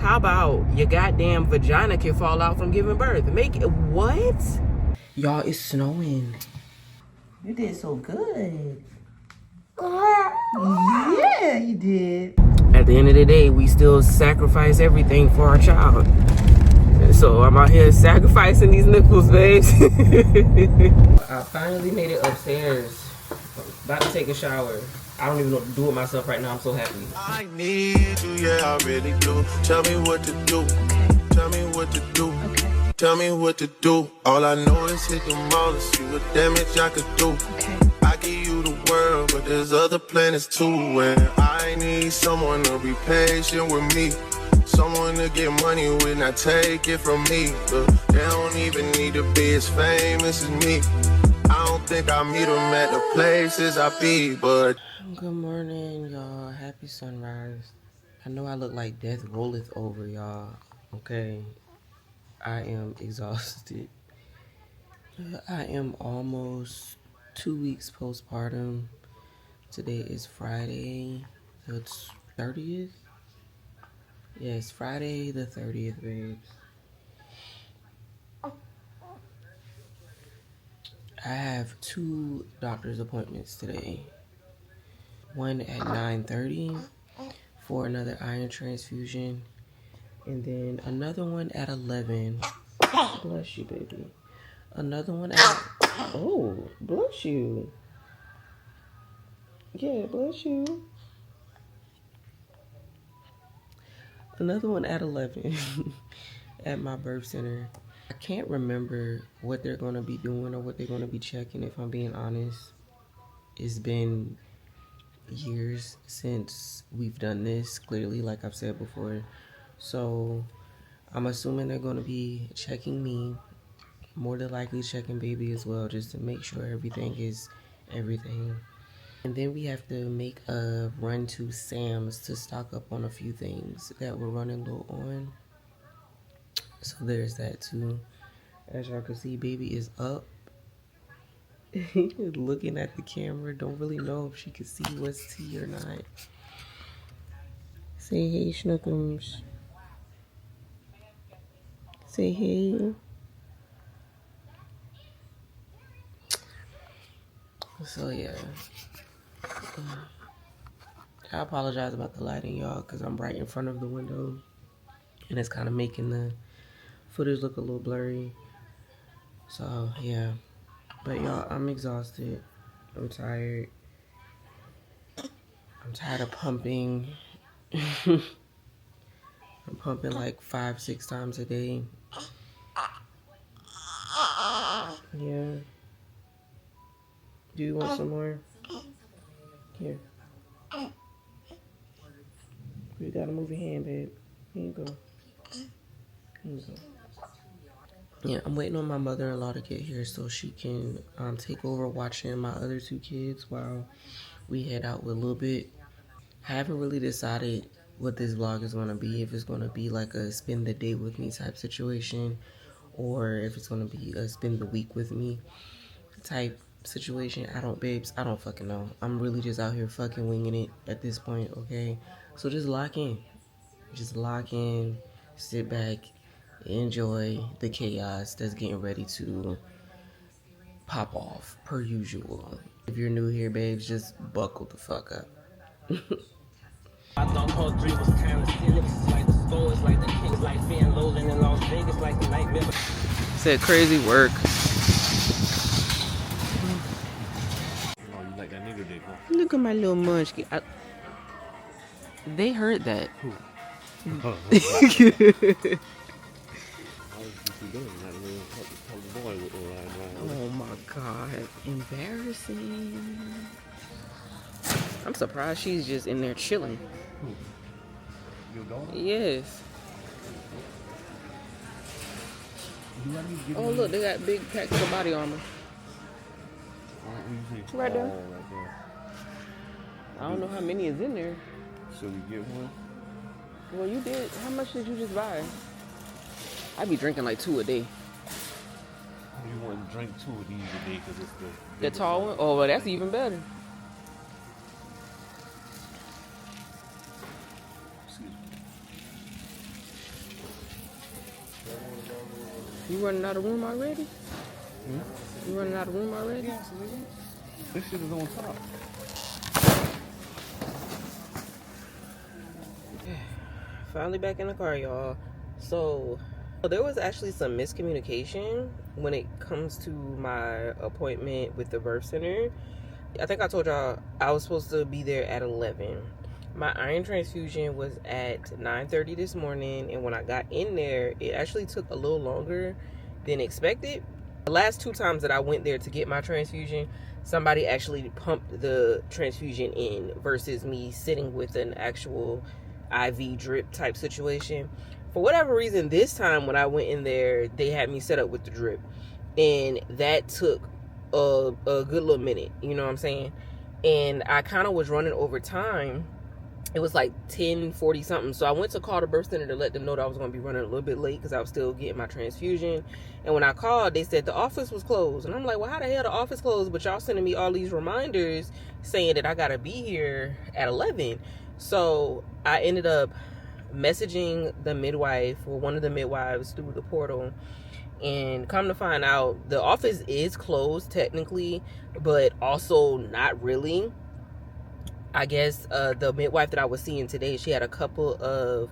How about your goddamn vagina can fall out from giving birth? Make it what? Y'all, it's snowing. You did so good. Yeah, you did. At the end of the day, we still sacrifice everything for our child. So I'm out here sacrificing these nipples, babes. I finally made it upstairs. About to take a shower. I don't even know what to do with myself right now. I'm so happy. I need you, yeah, I really do. Tell me what to do. Tell me what to do. Okay. Tell me what to do. All I know is hit the mall and see what damage I could do. Okay. I give you the world, but there's other planets too. And I need someone to be patient with me. Someone to get money when I take it from me. They don't even need to be as famous as me. I don't think I meet them at the places I be, but... Good morning, y'all. Happy sunrise. I know I look like death rolleth over, y'all. Okay. I am exhausted. I am almost 2 weeks postpartum. Today is Friday the 30th. Yes, Friday the 30th, babes. I have 2 doctor's appointments today. One at 9:30 for another iron transfusion. And then another one at 11. Bless you, baby. Another one at... Oh, bless you. Yeah, bless you. Another one at 11 at my birth center. I can't remember what they're going to be doing or what they're going to be checking, if I'm being honest. It's been years since we've done this, clearly, like I've said before. So I'm assuming they're going to be checking me, more than likely checking baby as well, just to make sure everything is everything. And then we have to make a run to Sam's to stock up on a few things that we're running low on. So there's that too. As y'all can see, baby is up. Looking at the camera. Don't really know if she can see what's tea or not. Say hey, Schnookums. Say hey. So yeah. I apologize about the lighting, y'all, because I'm right in front of the window. And it's kind of making the footage look a little blurry. So, yeah. But, y'all, I'm exhausted. I'm tired. I'm tired of pumping. I'm pumping like 5-6 times a day. Yeah. Do you want some more? Here. You gotta move your hand, babe. Here you go. Here you go. Yeah, I'm waiting on my mother-in-law to get here so she can take over watching my other 2 kids while we head out a little bit. I haven't really decided what this vlog is going to be. If it's going to be like a spend the day with me type situation, or if it's going to be a spend the week with me type situation. I don't fucking know. I'm really just out here fucking winging it at this point, okay? So just lock in. Just lock in, sit back, enjoy the chaos that's getting ready to pop off per usual. If you're new here, babes, just buckle the fuck up. I thought part 3 was kind of silly. Like the scores, like the kings, like Van Lolan in Las Vegas, like the nightmare. Said crazy work. Oh, you like that nigga dick, huh? Look at my little munchkin. They heard that. What Oh my god, embarrassing. I'm surprised she's just in there chilling. Your daughter? Yes. Oh look, they got big packs of body armor. Right there. Right there. I don't know how many is in there. Should we get one? Well, you did. How much did you just buy? I be drinking like 2 a day. You want to drink 2 of these a day because it's The tall one? Oh, well, that's even better. You running out of room already? You running out of room already? Yeah, this shit is on top. Finally back in the car, y'all. So there was actually some miscommunication when it comes to my appointment with the birth center. I think I told y'all I was supposed to be there at 11. My iron transfusion was at 9:30 this morning, and when I got in there, it actually took a little longer than expected. The last 2 times that I went there to get my transfusion, somebody actually pumped the transfusion in versus me sitting with an actual IV drip type situation. For whatever reason, this time when I went in there, they had me set up with the drip, and that took a good little minute, you know what I'm saying? And I kind of was running over time. It was like 10:40 something, so I went to call the birth center to let them know that I was going to be running a little bit late because I was still getting my transfusion. And when I called, they said the office was closed, and I'm like, well, how the hell the office closed, but y'all sending me all these reminders saying that I gotta be here at 11. So I ended up messaging the midwife, or one of the midwives, through the portal, and come to find out, the office is closed technically, but also not really. I guess the midwife that I was seeing today, she had a couple of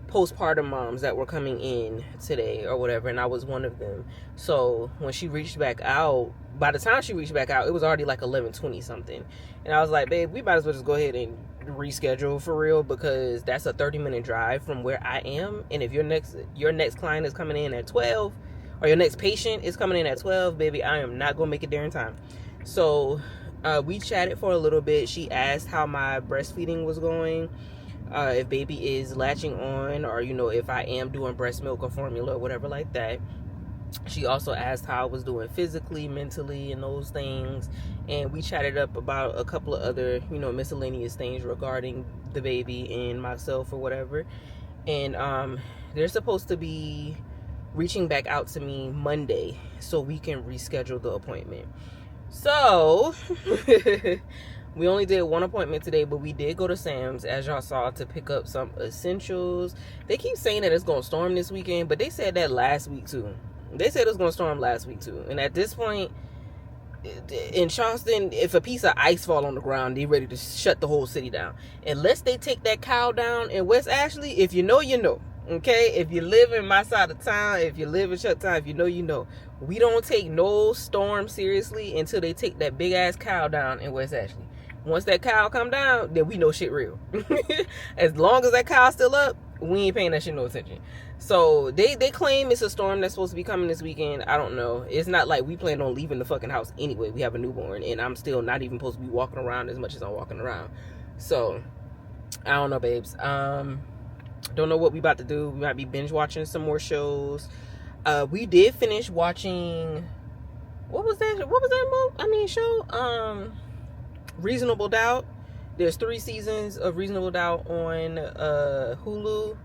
postpartum moms that were coming in today or whatever, and I was one of them. So when she reached back out, by the time she reached back out, it was already like 11:20 something. And I was like, babe, we might as well just go ahead and reschedule for real, because that's a 30-minute drive from where I am. And if your next client is coming in at 12, or your next patient is coming in at 12, baby, I am not gonna make it there in time. So we chatted for a little bit. She asked how my breastfeeding was going, if baby is latching on, or if I am doing breast milk or formula or whatever like that. She also asked how I was doing physically, mentally, and those things. And we chatted up about a couple of other miscellaneous things regarding the baby and myself or whatever. And they're supposed to be reaching back out to me Monday so we can reschedule the appointment. So we only did one appointment today, but we did go to Sam's, as y'all saw, to pick up some essentials. They keep saying that it's going to storm this weekend, but they said that last week too. They said it was going to storm last week too. And at this point in Charleston, if a piece of ice fall on the ground, they're ready to shut the whole city down. Unless they take that cow down in West Ashley, if you know, you know. Okay, if you live in my side of town, if you live in Chucktown, if you know, you know. We don't take no storm seriously until they take that big ass cow down in West Ashley. Once that cow come down, then we know shit real. As long as that cow's still up, we ain't paying that shit no attention. So they claim it's a storm that's supposed to be coming this weekend. I don't know. It's not like we plan on leaving the fucking house anyway. We have a newborn, and I'm still not even supposed to be walking around as much as I'm walking around. So I don't know, babes. Don't know what we about to do. We might be binge watching some more shows. We did finish watching, what was that show? Reasonable Doubt. There's 3 seasons of Reasonable Doubt on Hulu,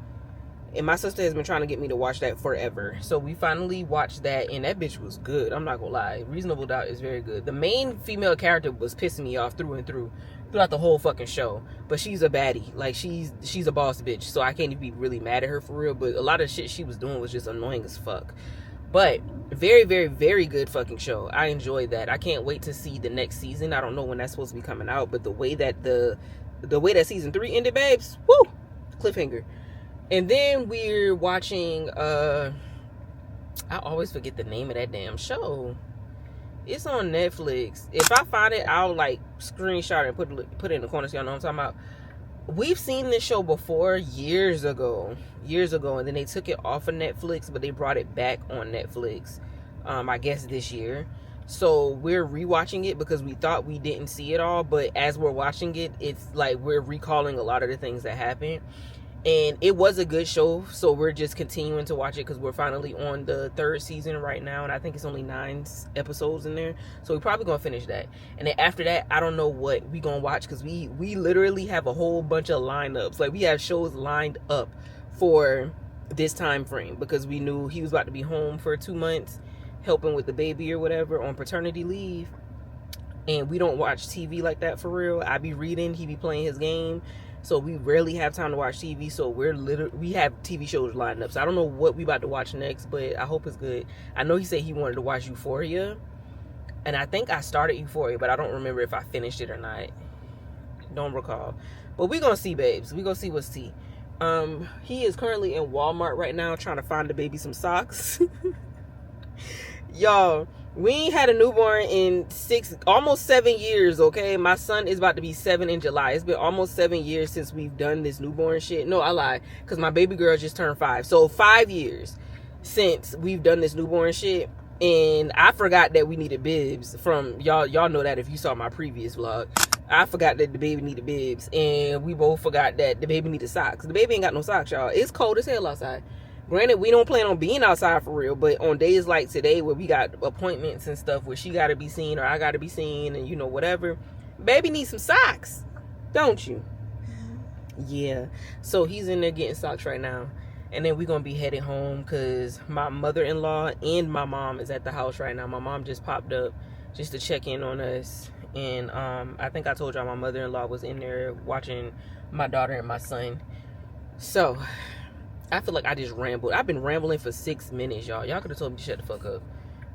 and my sister has been trying to get me to watch that forever. So we finally watched that, and that bitch was good. I'm not gonna lie. Reasonable Doubt is very good. The main female character was pissing me off through and through throughout the whole fucking show, but she's a baddie. Like, she's a boss bitch, so I can't even be really mad at her for real. But a lot of shit she was doing was just annoying as fuck. But very, very, very good fucking show. I enjoyed that. I can't wait to see the next season. I don't know when that's supposed to be coming out, but the way that that season 3 ended, babes, woo, cliffhanger. And then we're watching I always forget the name of that damn show. It's on Netflix. If I find it, I'll like screenshot it and put it in the corner so y'all know what I'm talking about. We've seen this show before years ago, and then they took it off of Netflix, but they brought it back on Netflix, I guess this year. So we're rewatching it because we thought we didn't see it all, but as we're watching it, it's like we're recalling a lot of the things that happened. And it was a good show, so we're just continuing to watch it because we're finally on the 3rd season right now, and I think it's only 9 episodes in there, so we're probably gonna finish that. And then after that, I don't know what we gonna watch, because we literally have a whole bunch of lineups. Like, we have shows lined up for this time frame because we knew he was about to be home for 2 months helping with the baby or whatever on paternity leave, and we don't watch TV like that for real. I be reading, he be playing his game. So we rarely have time to watch TV. So we have TV shows lined up. So I don't know what we about to watch next, but I hope it's good. I know he said he wanted to watch Euphoria, and I think I started Euphoria, but I don't remember if I finished it or not. Don't recall. But we gonna see, babes. We gonna see what's tea. He is currently in Walmart right now trying to find the baby some socks. Y'all, we ain't had a newborn in almost 7 years, okay? My son is about to be 7 in July. It's been almost 7 years since we've done this newborn shit. No, I lied, because my baby girl just turned 5. So 5 years since we've done this newborn shit. And I forgot that we needed bibs from y'all. Y'all know that if you saw my previous vlog. I forgot that the baby needed bibs, and we both forgot that the baby needed socks. The baby ain't got no socks, y'all. It's cold as hell outside. Granted, we don't plan on being outside for real, but on days like today where we got appointments and stuff where she got to be seen or I got to be seen and, you know, whatever, baby needs some socks, don't you? Yeah. So he's in there getting socks right now. And then we're going to be heading home because my mother-in-law and my mom is at the house right now. My mom just popped up just to check in on us. And I think I told y'all my mother-in-law was in there watching my daughter and my son. So I feel like I just rambled. I've been rambling for 6 minutes, y'all. Y'all could have told me to shut the fuck up.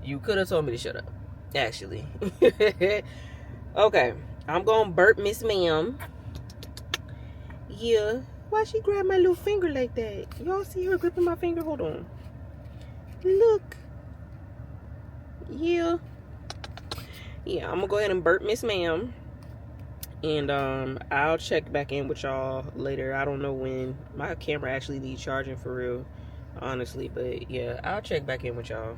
You could have told me to shut up, actually. Okay. I'm going to burp Miss Ma'am. Yeah. Why she grab my little finger like that? Y'all see her gripping my finger? Hold on. Look. Yeah. Yeah, I'm going to go ahead and burp Miss Ma'am. And I'll check back in with y'all later. I don't know when. My camera actually needs charging for real, honestly. But yeah, I'll check back in with y'all.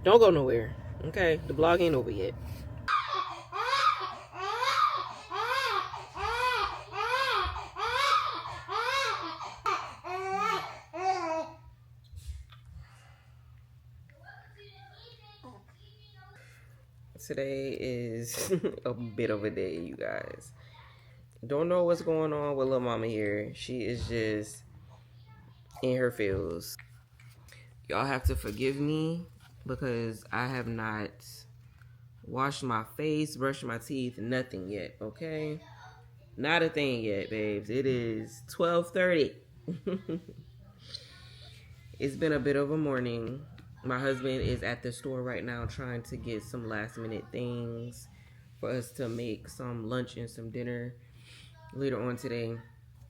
Don't go nowhere. Okay? The vlog ain't over yet. Today is a bit of a day, you guys. Don't know what's going on with little mama here. She is just in her feels. Y'all have to forgive me because I have not washed my face, brushed my teeth, nothing yet, okay? Not a thing yet, babes. It is 12:30. It's been a bit of a morning. My husband is at the store right now trying to get some last minute things for us to make some lunch and some dinner later on today.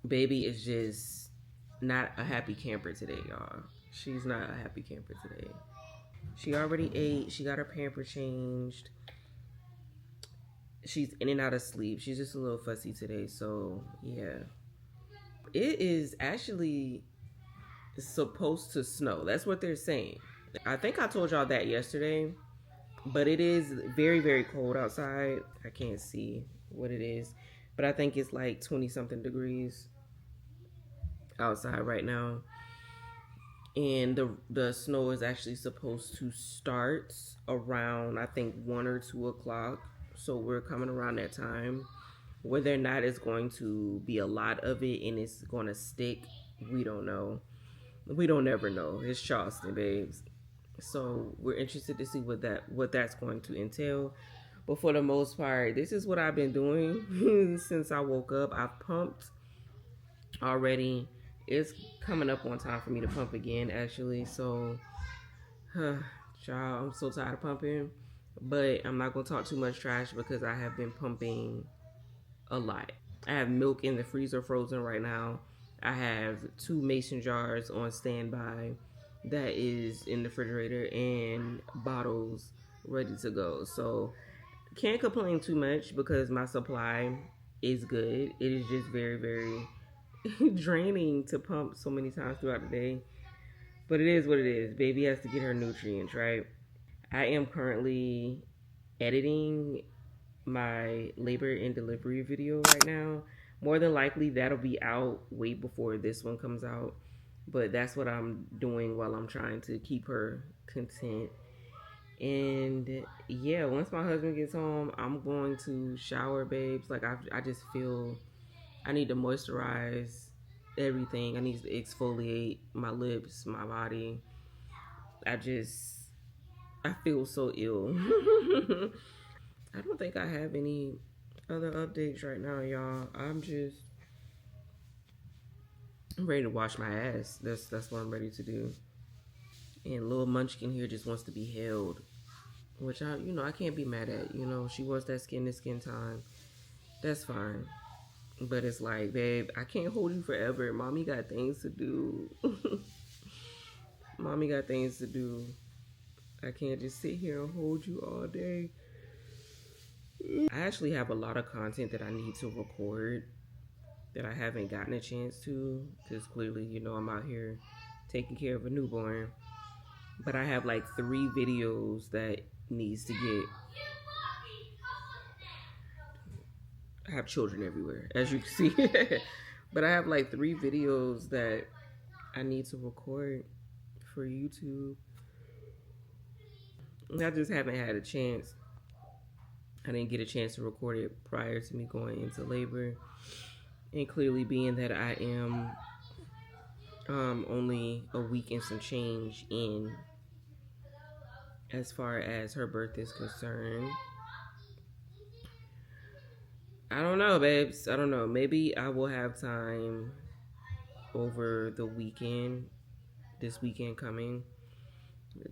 Baby is just not a happy camper today, y'all. She's not a happy camper today. She already ate. She got her pamper changed. She's in and out of sleep. She's just a little fussy today. So, yeah. It is actually supposed to snow. That's what they're saying. I think I told y'all that yesterday. But it is very, very cold outside. I can't see what it is. But I think it's like 20-something degrees outside right now. And the snow is actually supposed to start around, I think, 1 or 2 o'clock. So we're coming around that time. Whether or not it's going to be a lot of it and it's going to stick, we don't know. We don't ever know. It's Charleston, babes. So we're interested to see what that's going to entail. But for the most part, this is what I've been doing since I woke up. I've pumped already. It's coming up on time for me to pump again, actually. So, child, I'm so tired of pumping. But I'm not going to talk too much trash because I have been pumping a lot. I have milk in the freezer frozen right now. I have 2 mason jars on standby that is in the refrigerator and bottles ready to go. So can't complain too much because my supply is good. It is just very, very draining to pump so many times throughout the day. But it is what it is. Baby has to get her nutrients, right? I am currently editing my labor and delivery video right now. More than likely that'll be out way before this one comes out. But that's what I'm doing while I'm trying to keep her content. And yeah, once my husband gets home, I'm going to shower, babes. Like I just feel I need to moisturize everything. I need to exfoliate my lips, my body. I feel so ill. I don't think I have any other updates right now, y'all. I'm just I'm ready to wash my ass. That's what I'm ready to do. And little Munchkin here just wants to be held, which I can't be mad at. She wants that skin to skin time. That's fine. But it's like, babe, I can't hold you forever. Mommy got things to do. Mommy got things to do. I can't just sit here and hold you all day. I actually have a lot of content that I need to record that I haven't gotten a chance to, because clearly, I'm out here taking care of a newborn. But I have like 3 videos that needs to get. I have children everywhere, as you can see. But I have like 3 videos that I need to record for YouTube. I just haven't had a chance. I didn't get a chance to record it prior to me going into labor. And clearly, being that I am only a week and some change in as far as her birth is concerned. I don't know, babes. I don't know. Maybe I will have time over the weekend, this weekend coming,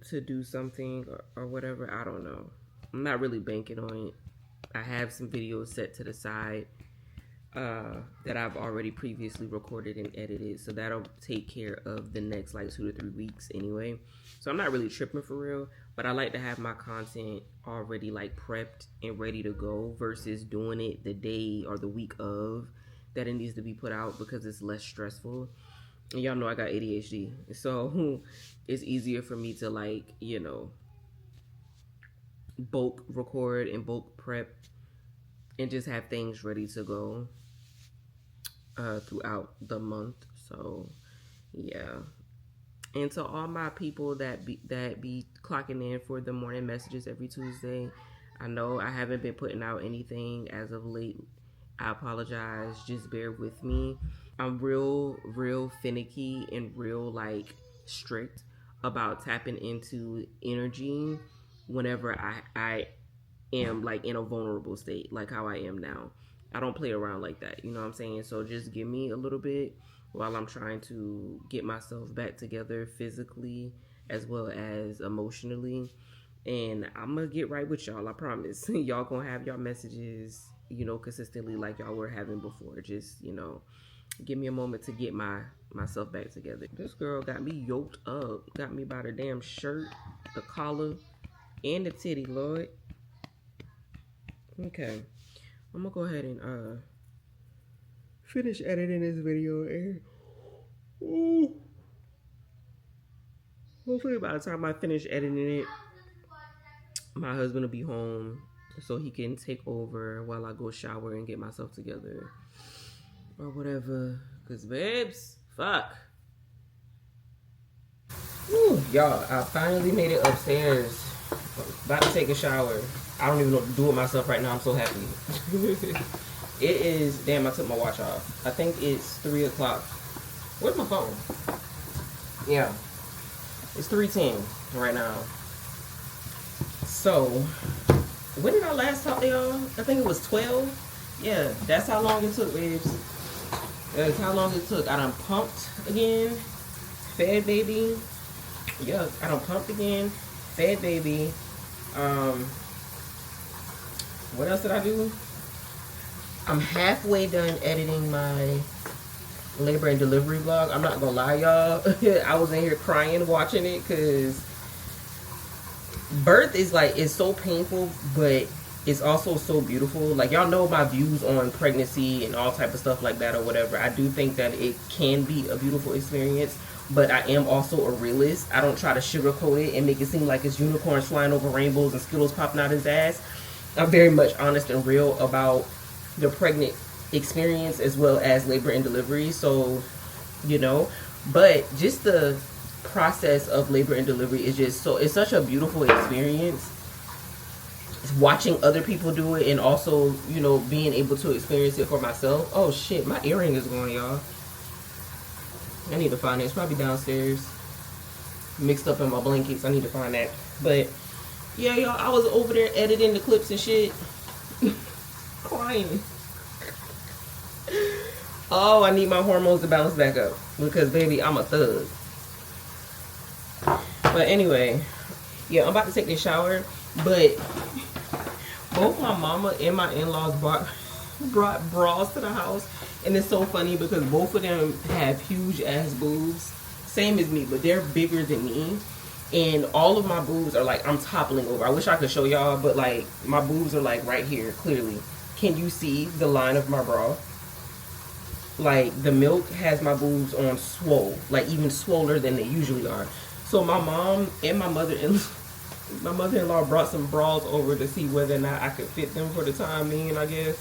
to do something or whatever. I don't know. I'm not really banking on it. I have some videos set to the side that I've already previously recorded and edited, so that'll take care of the next like 2 to 3 weeks anyway. So I'm not really tripping for real, but I like to have my content already like prepped and ready to go versus doing it the day or the week of that it needs to be put out, because it's less stressful. And y'all know I got ADHD, so it's easier for me to like, bulk record and bulk prep and just have things ready to go throughout the month. So yeah. And to all my people that be clocking in for the morning messages every Tuesday, I know I haven't been putting out anything as of late. I apologize. Just bear with me. I'm real finicky and real like strict about tapping into energy whenever I am like in a vulnerable state, like how I am now. I don't play around like that, you know what I'm saying? So just give me a little bit while I'm trying to get myself back together physically as well as emotionally. And I'm gonna get right with y'all, I promise. Y'all gonna have y'all messages, consistently like y'all were having before. Just, give me a moment to get myself back together. This girl got me yoked up, got me by the damn shirt, the collar, and the titty, Lord. Okay, I'm gonna go ahead and finish editing this video and hopefully by the time I finish editing it, my husband will be home so he can take over while I go shower and get myself together or whatever. Cause babes, fuck. Whew, y'all, I finally made it upstairs. About to take a shower. I don't even know what to do with myself right now. I'm so happy. It is, damn, I took my watch off. I think it's 3 o'clock. Where's my phone? Yeah. It's 3:10 right now. So, when did I last talk to y'all? I think it was 12. Yeah, that's how long it took, babes. That's how long it took. I done pumped again. Fed baby. Yeah, I done pumped again. Fed baby. What else did I do? I'm halfway done editing my labor and delivery vlog. I'm not gonna lie, y'all. I was in here crying watching it because birth is like, it's so painful, but it's also so beautiful. Like, y'all know my views on pregnancy and all type of stuff like that or whatever. I do think that it can be a beautiful experience, but I am also a realist. I don't try to sugarcoat it and make it seem like it's unicorns flying over rainbows and Skittles popping out his ass. I'm very much honest and real about the pregnant experience as well as labor and delivery. So, but just the process of labor and delivery is just so, it's such a beautiful experience. Watching other people do it and also, being able to experience it for myself. Oh shit, my earring is going, y'all. I need to find it. It's probably downstairs, mixed up in my blankets. I need to find that. But yeah, y'all, I was over there editing the clips and shit. Crying. Oh, I need my hormones to bounce back up because, baby, I'm a thug. But anyway, yeah, I'm about to take this shower. But both my mama and my in-laws brought bras to the house. And it's so funny because both of them have huge ass boobs. Same as me, but they're bigger than me. And all of my boobs are like, I'm toppling over. I wish I could show y'all, but like my boobs are like right here, clearly. Can you see the line of my bra? Like the milk has my boobs on swole, like even swoller than they usually are. So my mom and my mother-in-law brought some bras over to see whether or not I could fit them for the time being, I guess.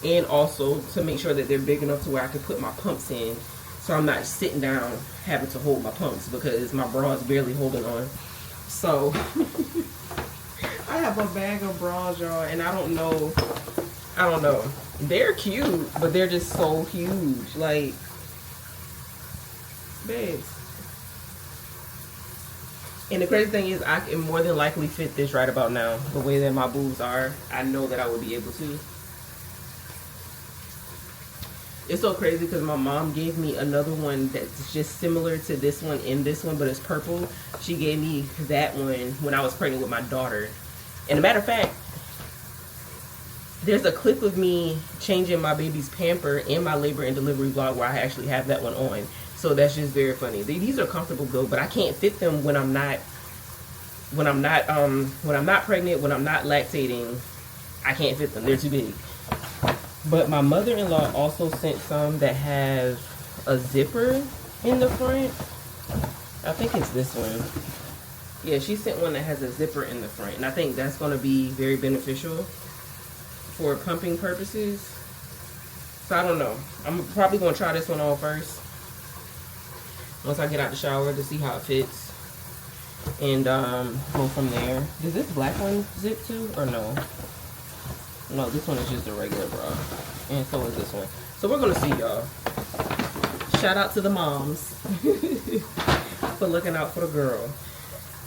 And also to make sure that they're big enough to where I could put my pumps in. So I'm not sitting down having to hold my pumps because my bra is barely holding on. So I have a bag of bras, y'all, and I don't know. They're cute, but they're just so huge. Like, babes. And the crazy thing is I can more than likely fit this right about now. The way that my boobs are, I know that I would be able to. It's so crazy because my mom gave me another one that's just similar to this one in this one, but it's purple. She gave me that one when I was pregnant with my daughter. And a matter of fact, there's a clip of me changing my baby's pamper in my labor and delivery vlog where I actually have that one on. So that's just very funny. These are comfortable though, but I can't fit them when I'm not pregnant, when I'm not lactating. I can't fit them. They're too big. But my mother-in-law also sent some that have a zipper in the front. I think it's this one. Yeah, she sent one that has a zipper in the front. And I think that's going to be very beneficial for pumping purposes. So I don't know. I'm probably going to try this one on first. Once I get out the shower to see how it fits. And go from there. Does this black one zip too or no? No, this one is just a regular bra. And so is this one. So we're going to see, y'all. Shout out to the moms for looking out for the girl.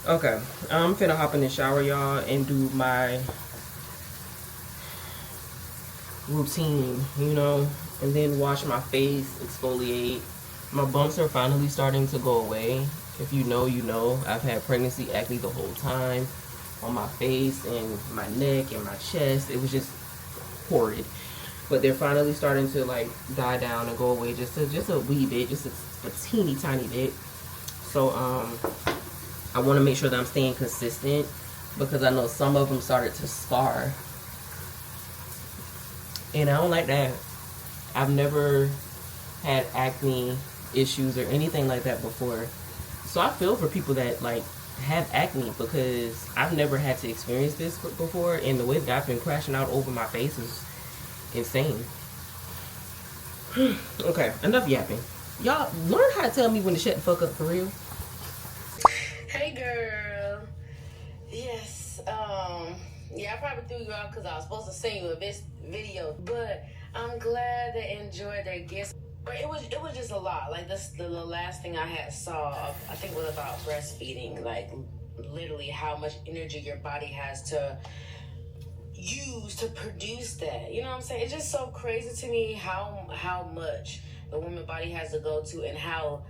Okay. I'm finna hop in the shower, y'all, and do my routine, you know. And then wash my face, exfoliate. My bumps are finally starting to go away. If you know, you know. I've had pregnancy acne the whole time. On my face and my neck and my chest. It was just horrid. But they're finally starting to like die down and go away just a wee bit, just a teeny tiny bit. So I want to make sure that I'm staying consistent because I know some of them started to scar. And I don't like that. I've never had acne issues or anything like that before. So I feel for people that like have acne because I've never had to experience this before, and the way that I've been crashing out over my face is insane. Okay, enough yapping. Y'all learn how to tell me when to shut the fuck up for real. Hey girl. Yes, yeah, I probably threw you off because I was supposed to send you a video, but I'm glad they enjoyed their gifts. But it was just a lot. Like this, the last thing I had saw, I think, was about breastfeeding. Like literally how much energy your body has to use to produce that. You know what I'm saying? It's just so crazy to me how much the woman body has to go to, and how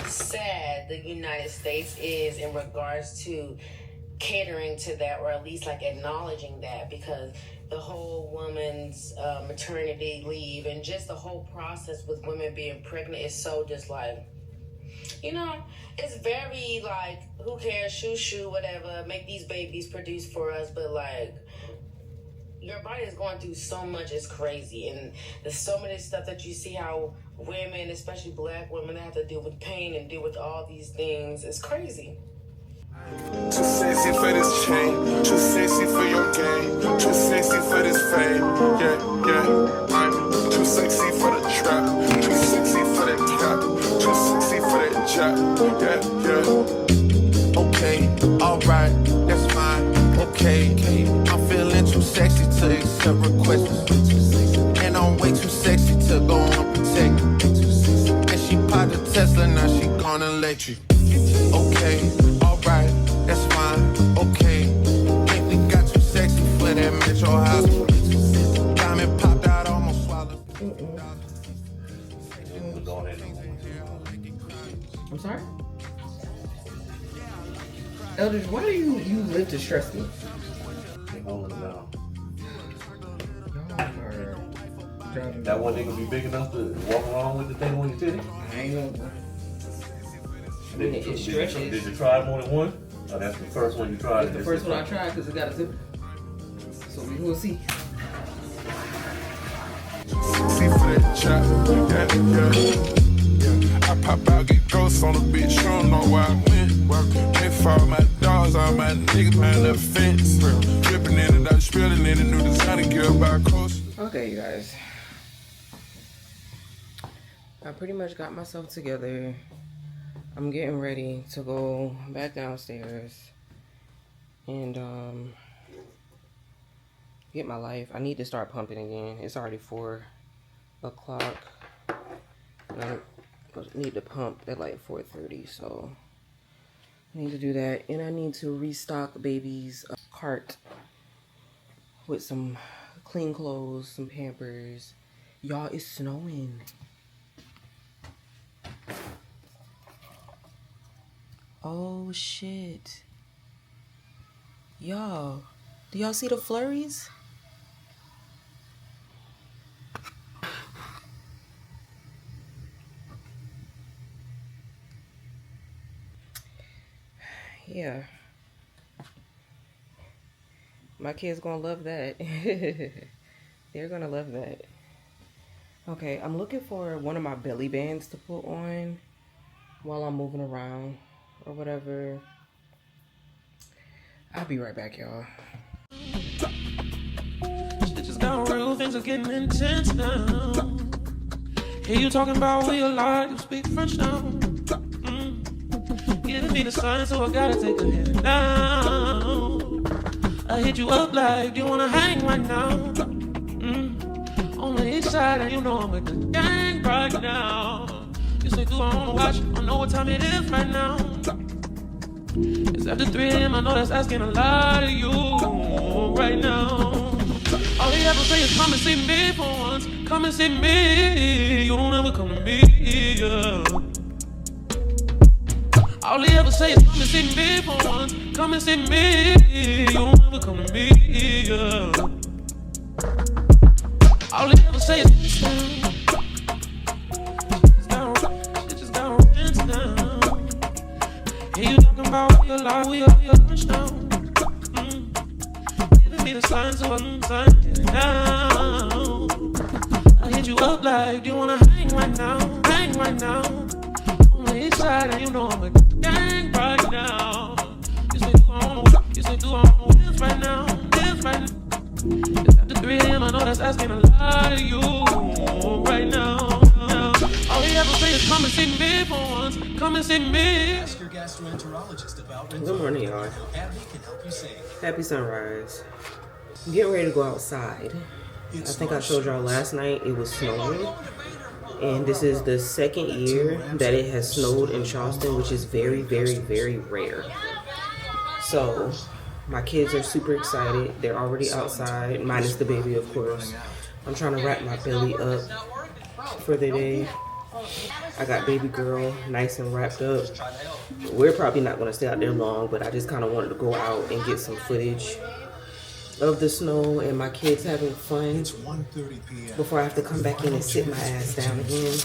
sad the United States is in regards to catering to that, or at least like acknowledging that, because the whole woman's maternity leave and just the whole process with women being pregnant is so just like, you know, it's very like, who cares, shoo, whatever, make these babies produce for us, but like, your body is going through so much, it's crazy. And there's so many stuff that you see how women, especially black women, have to deal with pain and deal with all these things. It's crazy. Too sexy for this chain, too sexy for your game, too sexy for this fame, yeah, I'm too sexy for the trap, too sexy for that cap, too sexy for that job, yeah, okay, alright, that's fine, okay, I'm feeling too sexy to accept requests, and I'm way too sexy to go unprotected, and she popped a Tesla, now she gone electric, okay, alright, that's fine, okay. Think we got too sexy for that metro hospital. all that number one. I'm sorry? Eldridge, why do you live to stress me? They holding it down. Y'all are driving That one nigga be big enough to walk around with the thing on your titty? I ain't know. Did you try more than one? Oh, that's the first one you tried. It's the first one I tried because it got a zipper. So we will see. See for that chop, yeah. I pop out, get ghosts on the bitch, you don't know where I went. They follow my dogs, all my niggas behind the fence. Dripping in and out, spilling in the new designer gear by coast. Okay, you guys. I pretty much got myself together. I'm getting ready to go back downstairs and get my life. I need to start pumping again. It's already 4 o'clock. And I need to pump at like 4:30, so I need to do that. And I need to restock baby's cart with some clean clothes, some Pampers. Y'all, it's snowing. Oh shit. Y'all, do y'all see the flurries? Yeah. My kids gonna love that. They're gonna love that. Okay, I'm looking for one of my belly bands to put on while I'm moving around or whatever. I'll be right back, y'all. Shit just got real, things are getting intense now. Hear you talking about we a lot, you speak French now. Giving me the sign, so I gotta take a hit now. I hit you up like, do you wanna hang right now? On the east side, and you know I'm with the gang right now. You say, do I wanna watch? I know what time it is right now. It's after 3 a.m., I know that's asking a lot of you right now. All they ever say is come and see me for once. Come and see me. You don't ever come to me, yeah. All they ever say is come and see me for once. Come and see me. You don't ever come to me, yeah. All they ever say is just got rents down. Hear you talking about we a lot, we a lunch now. Giving me the sign, so I'm sign now. I hit you up like, do you wanna hang right now? Hang right now. On the east side, and you know I'm with the gang right now. You say, do I wanna this right now? This right now. It's after 3 a.m., I know that's asking a lot of you right now. All they ever say is come and see me for once. Come and see me. Ask your gastroenterologist about Good morning, y'all. AbbVie can help you save. Happy sunrise. I'm getting ready to go outside. I think I showed y'all last night it was snowing. And this is the second year that it has snowed in Charleston, which is very, very, very rare. So my kids are super excited. They're already outside, minus the baby, of course. I'm trying to wrap my belly up for the day. I got baby girl nice and wrapped up. We're probably not going to stay out there long, but I just kind of wanted to go out and get some footage of the snow and my kids having fun before I have to come back in and sit my ass down again.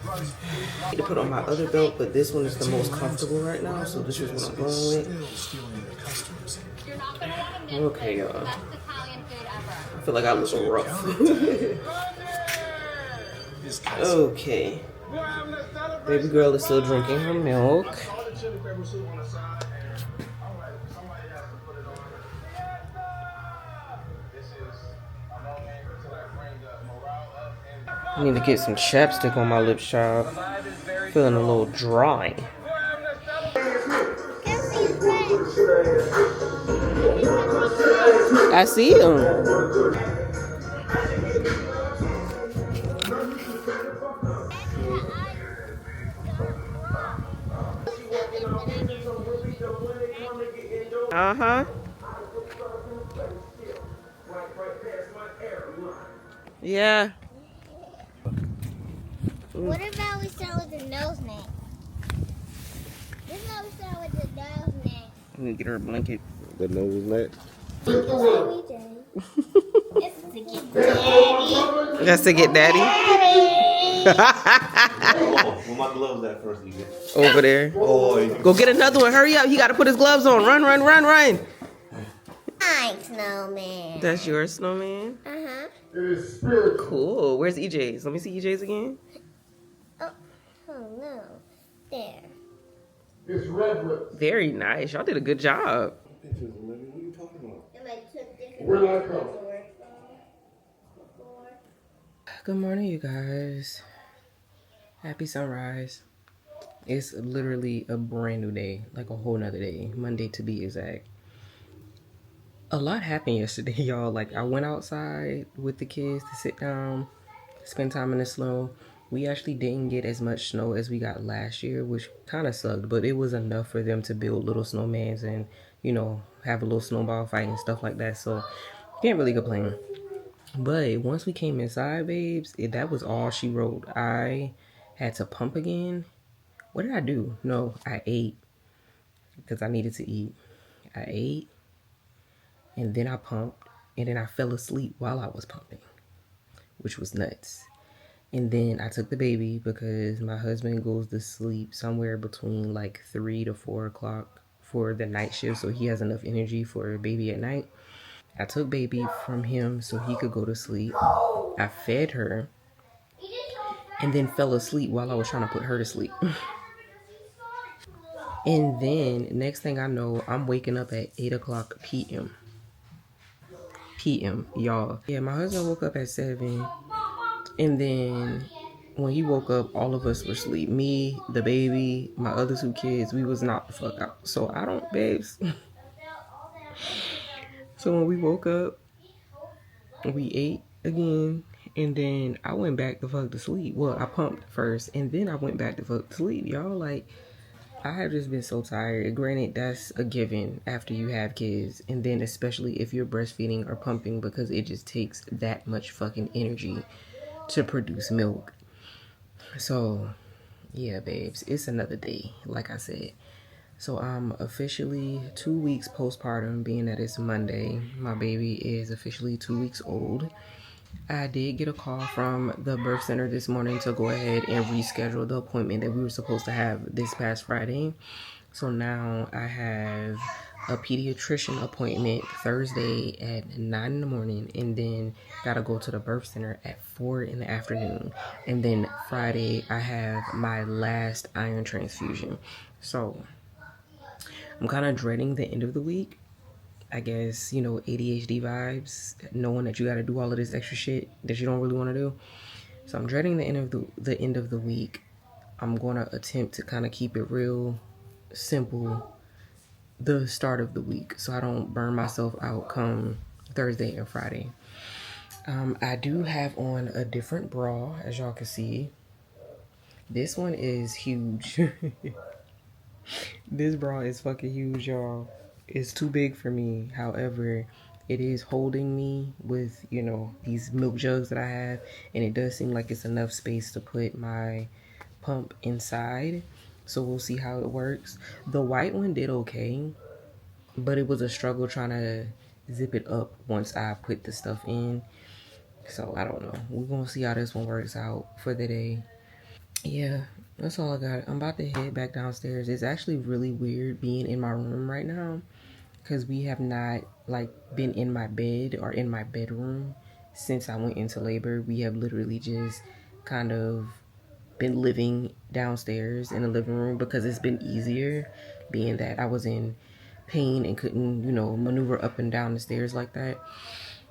I need to put on my other belt, but this one is the most comfortable right now, so this is what I'm going with. Okay, y'all. I feel like I look rough. Okay. Baby girl is still drinking her milk. I need to get some chapstick on my lips, child. Feeling a little dry. I see him. Uh-huh. Yeah. What about we start with the nose neck? This is how we start with the nose neck. I'm gonna get her a blanket. The nose neck. It's to get daddy. That's to get daddy. Where my gloves at first, EJ? Over there. Oh, Go get another one. Hurry up. He got to put his gloves on. Run, run, run, run. My snowman. That's your snowman? Uh-huh. Cool. Where's EJ's? Let me see EJ's again. Oh no. There. Very nice. Y'all did a good job. what are you talking about? And I took different Where did I come? Good morning, you guys. Happy sunrise. It's literally a brand new day, like a whole nother day. Monday to be exact. A lot happened yesterday, y'all. Like, I went outside with the kids to sit down, spend time in the snow. We actually didn't get as much snow as we got last year, which kind of sucked, but it was enough for them to build little snowmans and, you know, have a little snowball fight and stuff like that. So, can't really complain. But once we came inside, babes, that was all she wrote. I had to pump again. What did I do? No, I ate because I needed to eat. I ate and then I pumped and then I fell asleep while I was pumping, which was nuts. And then I took the baby because my husband goes to sleep somewhere between like 3 to 4 o'clock for the night shift, so he has enough energy for a baby at night. I took baby from him so he could go to sleep. I fed her and then fell asleep while I was trying to put her to sleep. And then next thing I know, I'm waking up at 8 o'clock p.m. Y'all. Yeah, my husband woke up at 7. And then when he woke up, all of us were asleep. Me, the baby, my other 2 kids, we was knocked the fuck out. So I don't, babes. So when we woke up, we ate again. And then I went back the fuck to sleep. Well, I pumped first. And then I went back to fuck to sleep. Y'all, like, I have just been so tired. Granted, that's a given after you have kids. And then especially if you're breastfeeding or pumping, because it just takes that much fucking energy to produce milk. So, yeah, babes, it's another day, like I said. So I'm officially 2 weeks postpartum, being that it's Monday. My baby is officially 2 weeks old. I did get a call from the birth center this morning to go ahead and reschedule the appointment that we were supposed to have this past Friday. So now I have a pediatrician appointment Thursday at 9 in the morning, and then gotta go to the birth center at 4 in the afternoon. And then Friday I have my last iron transfusion. So I'm kind of dreading the end of the week. I guess, you know, ADHD vibes, knowing that you got to do all of this extra shit that you don't really want to do. So I'm dreading the end of the week. I'm going to attempt to kind of keep it real simple the start of the week, so I don't burn myself out come Thursday and Friday. I do have on a different bra, as y'all can see. This one is huge. This bra is fucking huge, y'all. It's too big for me. However, it is holding me with, you know, these milk jugs that I have. And it does seem like it's enough space to put my pump inside. So we'll see how it works. The white one did okay, but it was a struggle trying to zip it up once I put the stuff in. So I don't know. We're going to see how this one works out for the day. Yeah, that's all I got. I'm about to head back downstairs. It's actually really weird being in my room right now because we have not like been in my bed or in my bedroom since I went into labor. We have literally just kind of been living downstairs in the living room because it's been easier, being that I was in pain and couldn't, you know, maneuver up and down the stairs like that.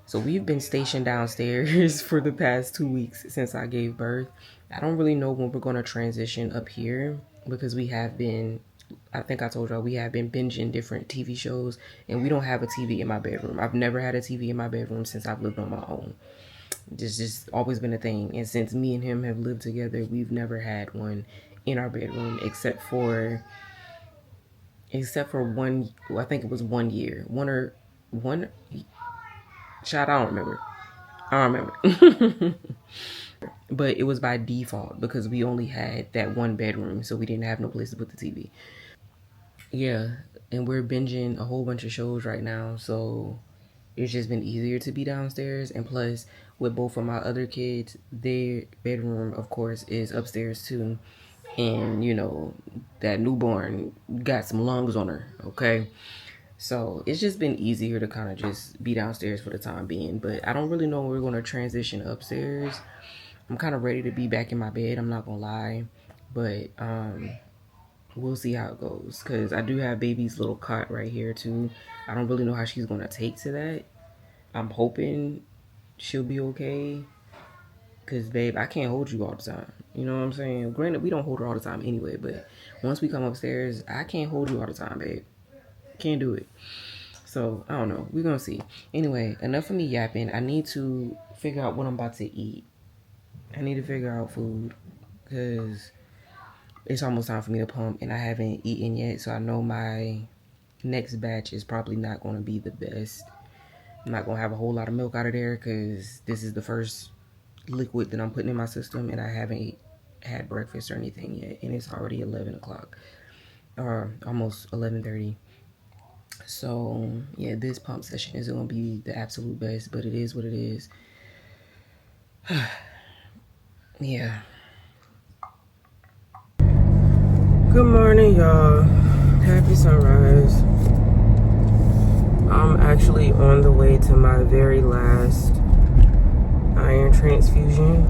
So we've been stationed downstairs for the past 2 weeks since I gave birth. I don't really know when we're going to transition up here because we have been, I think I told y'all, we have been binging different TV shows, and we don't have a TV in my bedroom. I've never had a TV in my bedroom since I've lived on my own. It's just always been a thing. And since me and him have lived together, we've never had one in our bedroom except for one, I think it was 1 year. Child, I don't remember. but it was by default because we only had that one bedroom, so we didn't have no place to put the TV. Yeah, and we're binging a whole bunch of shows right now, so it's just been easier to be downstairs. And plus, with both of my other kids, their bedroom, of course, is upstairs too. And, you know, that newborn got some lungs on her, okay? So it's just been easier to kind of just be downstairs for the time being. But I don't really know when we're going to transition upstairs. I'm kind of ready to be back in my bed, I'm not going to lie. But we'll see how it goes. Because I do have baby's little cot right here too. I don't really know how she's going to take to that. I'm hoping she'll be okay. Because, babe, I can't hold you all the time. You know what I'm saying? Granted, we don't hold her all the time anyway. But once we come upstairs, I can't hold you all the time, babe. Can't do it. So, I don't know. We're going to see. Anyway, enough of me yapping. I need to figure out what I'm about to eat. I need to figure out food. Because it's almost time for me to pump. And I haven't eaten yet. So, I know my next batch is probably not going to be the best. I'm not going to have a whole lot of milk out of there. Because this is the first liquid that I'm putting in my system, and I haven't had breakfast or anything yet, and it's already 11 o'clock or almost 11:30. So yeah, this pump session is gonna be the absolute best, but it is what it is. Yeah. Good morning, y'all. Happy sunrise. I'm actually on the way to my very last iron transfusion,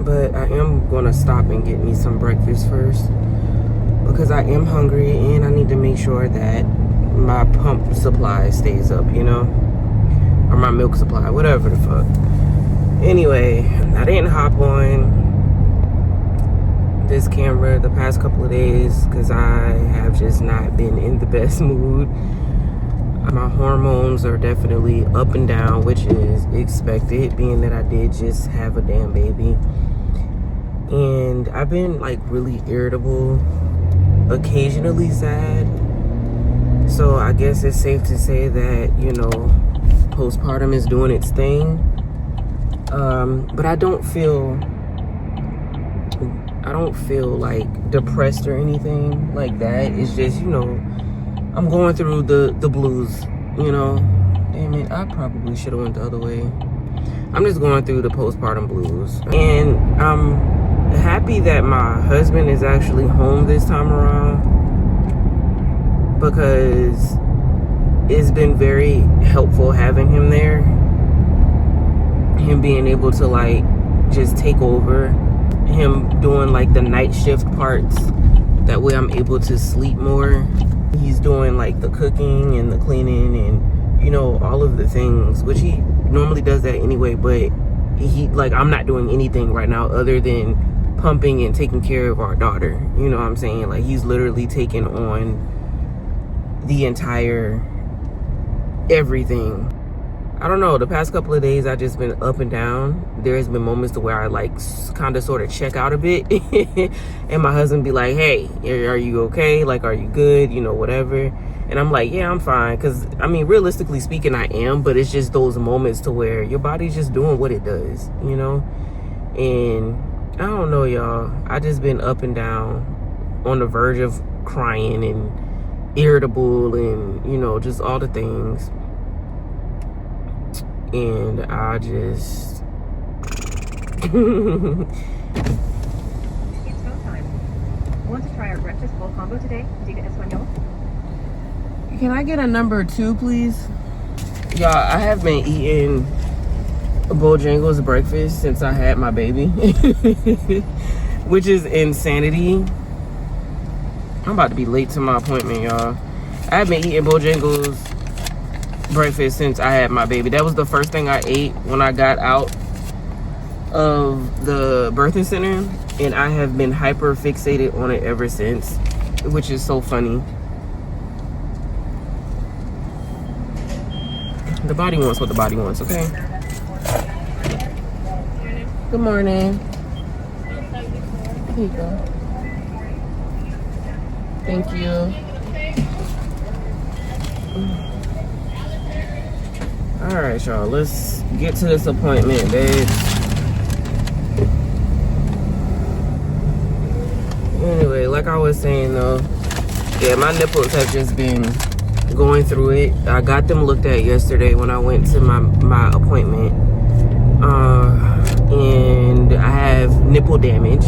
but I am gonna stop and get me some breakfast first because I am hungry and I need to make sure that my pump supply stays up, you know, or my milk supply, whatever the fuck. Anyway, I didn't hop on this camera the past couple of days because I have just not been in the best mood. My hormones are definitely up and down, which is expected, being that I did just have a damn baby. And I've been like really irritable, occasionally sad. So I guess it's safe to say that, you know, postpartum is doing its thing. But I don't feel like depressed or anything like that. It's just, you know, I'm going through the blues, you know. Damn it, I probably should have went the other way. I'm just going through the postpartum blues. And I'm happy that my husband is actually home this time around, because it's been very helpful having him there. Him being able to like just take over. Him doing like the night shift parts. That way I'm able to sleep more. He's doing like the cooking and the cleaning and, you know, all of the things, which he normally does that anyway, but he, like, I'm not doing anything right now other than pumping and taking care of our daughter. You know what I'm saying? Like, he's literally taking on the entire everything. I don't know, the past couple of days I've just been up and down. There's been moments to where I like kind of sort of check out a bit and my husband be like, hey, are you okay? Like, are you good? You know, whatever. And I'm like, yeah, I'm fine. Because, I mean, realistically speaking, I am. But it's just those moments to where your body's just doing what it does, you know? And I don't know, y'all. I just been up and down on the verge of crying and irritable and, you know, just all the things. And I just... It's go time. Want to try our breakfast bowl combo today? Diga Espanol? Can I get a number 2, please? Y'all, I have been eating Bojangles breakfast since I had my baby. Which is insanity. I'm about to be late to my appointment, y'all. I have been eating Bojangles breakfast since I had my baby. That was the first thing I ate when I got out of the birthing center, and I have been hyper fixated on it ever since, which is so funny. The body wants what the body wants, okay? Good morning. Here you go. Thank you. Alright, y'all, let's get to this appointment, babes. Anyway, like I was saying though, yeah, my nipples have just been going through it. I got them looked at yesterday when I went to my appointment. And I have nipple damage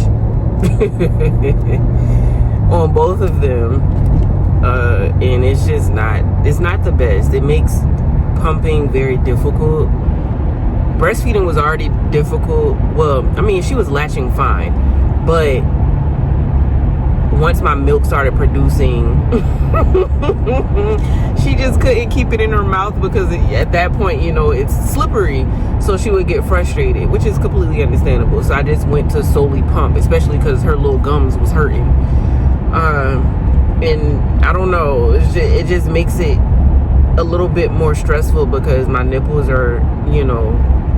on both of them. And it's just not the best. It makes pumping very difficult. Breastfeeding was already difficult. Well, I mean, she was latching fine, but once my milk started producing, she just couldn't keep it in her mouth because at that point, you know, it's slippery. So she would get frustrated, which is completely understandable. So I just went to solely pump, especially because her little gums was hurting. And I don't know, it just makes it a little bit more stressful because my nipples are, you know,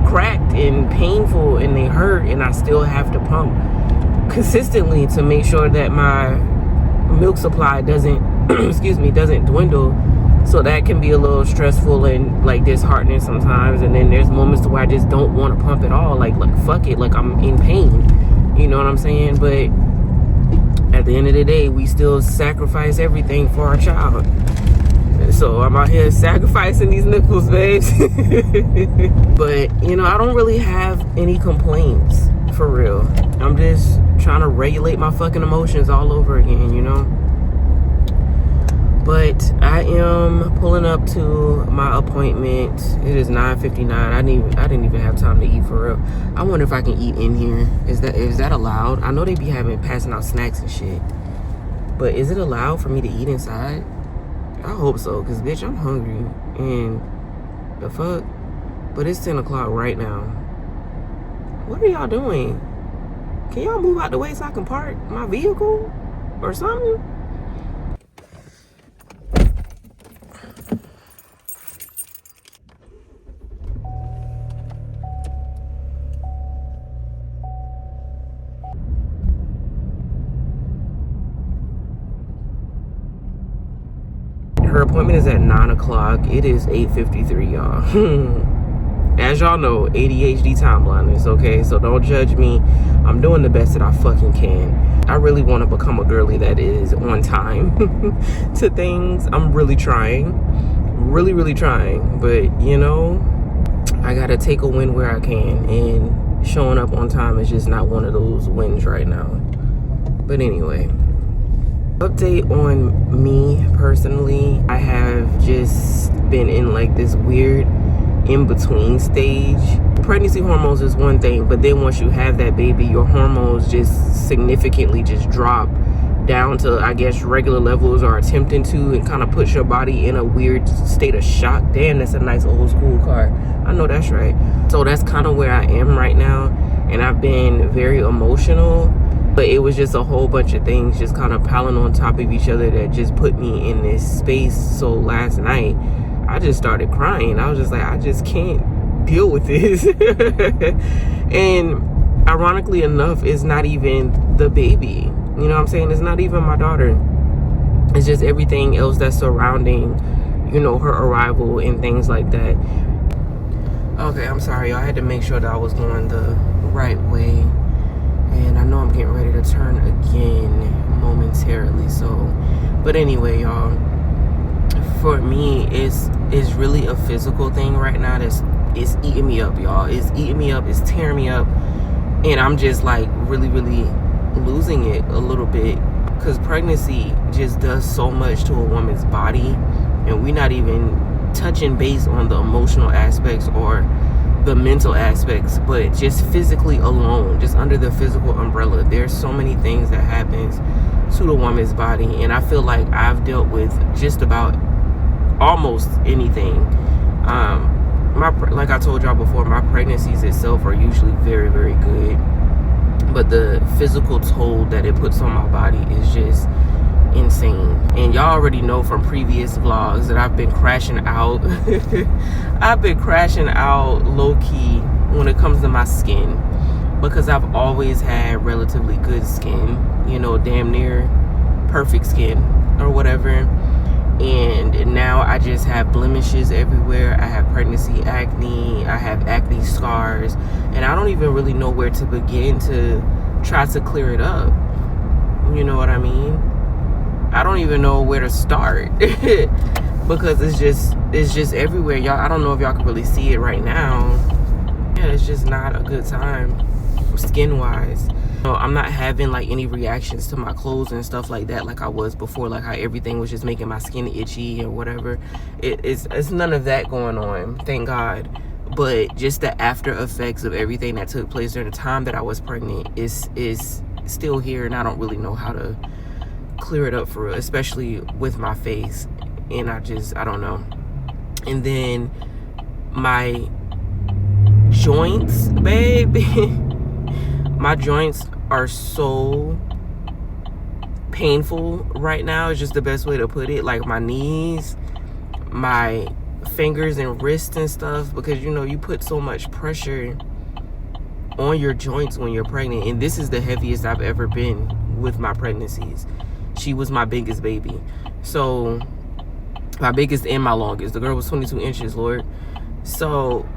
cracked and painful and they hurt, and I still have to pump consistently to make sure that my milk supply doesn't excuse me, doesn't dwindle. So that can be a little stressful and like disheartening sometimes. And then there's moments where I just don't want to pump at all, like fuck it, like I'm in pain, you know what I'm saying? But at the end of the day, we still sacrifice everything for our child. So I'm out here sacrificing these nipples, babes. But you know, I don't really have any complaints, for real. I'm just trying to regulate my fucking emotions all over again, you know. But I am pulling up to my appointment. It is 9:59. I didn't even have time to eat, for real. I wonder if I can eat in here. Is that allowed? I know they be passing out snacks and shit, but is it allowed for me to eat inside? I hope so, because bitch, I'm hungry. And the fuck? But it's 10 o'clock right now. What are y'all doing? Can y'all move out the way so I can park my vehicle or something? Her appointment is at 9 o'clock. It is 8:53, y'all. As y'all know, ADHD timeliners, okay? So don't judge me. I'm doing the best that I fucking can. I really want to become a girly that is on time to things. I'm really trying. Really trying. But, you know, I got to take a win where I can. And showing up on time is just not one of those wins right now. But anyway. Update on me personally. I have just been in like this weird in-between stage. Pregnancy hormones is one thing, but then once you have that baby, your hormones just significantly just drop down to, I guess, regular levels, or attempting to, and kind of puts your body in a weird state of shock. Damn, that's a nice old school car. I know that's right. So that's kind of where I am right now, and I've been very emotional. But it was just a whole bunch of things just kind of piling on top of each other that just put me in this space. So last night, I just started crying. I was just like, I just can't deal with this. And ironically enough, it's not even the baby. You know what I'm saying? It's not even my daughter. It's just everything else that's surrounding, you know, her arrival and things like that. Okay, I'm sorry, y'all. I had to make sure that I was going the right way. And I know I'm getting ready to turn again momentarily. So, but anyway, y'all, for me, it's really a physical thing right now. It's eating me up, y'all. It's eating me up. It's tearing me up. And I'm just like really losing it a little bit, because pregnancy just does so much to a woman's body. And we're not even touching base on the emotional aspects or the mental aspects, but just physically alone, just under the physical umbrella, there's so many things that happens to the woman's body. And I feel like I've dealt with just about almost anything. Like I told y'all before, my pregnancies itself are usually very good, but the physical toll that it puts on my body is just insane. And y'all already know from previous vlogs that I've been crashing out. I've been crashing out low-key when it comes to my skin, because I've always had relatively good skin, you know, damn near perfect skin or whatever. And now I just have blemishes everywhere. I have pregnancy acne, I have acne scars, and I don't even really know where to begin to try to clear it up. You know what I mean? I don't even know where to start because it's just everywhere, y'all. I don't know if y'all can really see it right now. Yeah, it's just not a good time skin wise. I'm not having like any reactions to my clothes and stuff like that like I was before, like how everything was just making my skin itchy or whatever. It's none of that going on, thank God. But just the after effects of everything that took place during the time that I was pregnant is still here, and I don't really know how to clear it up for real, especially with my face. And I don't know. And then my joints, babe. My joints are so painful right now. It's just the best way to put it. Like my knees, my fingers and wrists and stuff, because you know you put so much pressure on your joints when you're pregnant. And this is the heaviest I've ever been with my pregnancies. She was my biggest baby. So my biggest and my longest. The girl was 22 inches, Lord. So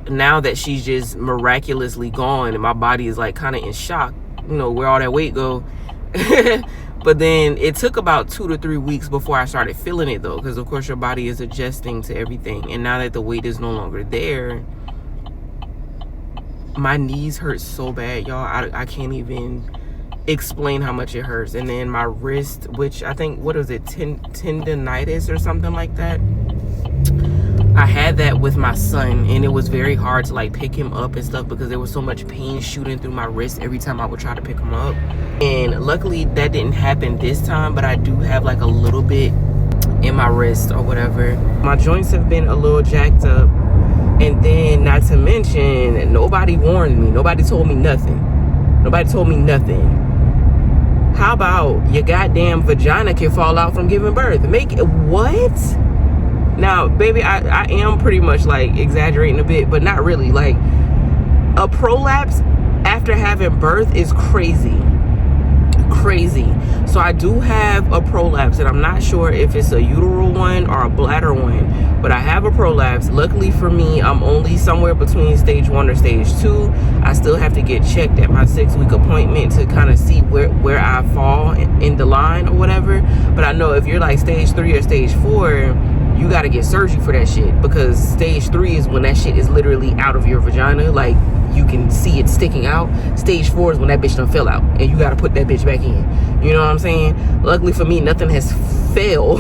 now that she's just miraculously gone and my body is like kind of in shock, you know, where all that weight go. But then it took about 2 to 3 weeks before I started feeling it though, because of course your body is adjusting to everything. And now that the weight is no longer there, my knees hurt so bad, y'all. I can't even explain how much it hurts. And then my wrist, which I think, what is it, tendonitis or something like that. I had that with my son, and it was very hard to like pick him up and stuff because there was so much pain shooting through my wrist every time I would try to pick him up. And luckily that didn't happen this time, but I do have like a little bit in my wrist or whatever. My joints have been a little jacked up, and then not to mention, nobody warned me. Nobody told me nothing. Nobody told me nothing. How about your goddamn vagina can fall out from giving birth? What? Now, baby, I am pretty much like exaggerating a bit, but not really. Like, a prolapse after having birth is crazy. Crazy. So I do have a prolapse, and I'm not sure if it's a uteral one or a bladder one, but I have a prolapse. Luckily for me, I'm only somewhere between stage 1 or stage 2. I still have to get checked at my 6-week appointment to kind of see where I fall in the line or whatever. But I know if you're like stage 3 or stage 4, you got to get surgery for that shit, because stage 3 is when that shit is literally out of your vagina. Like, you can see it sticking out. Stage 4 is when that bitch done fell out, and you got to put that bitch back in. You know what I'm saying? Luckily for me, nothing has fell,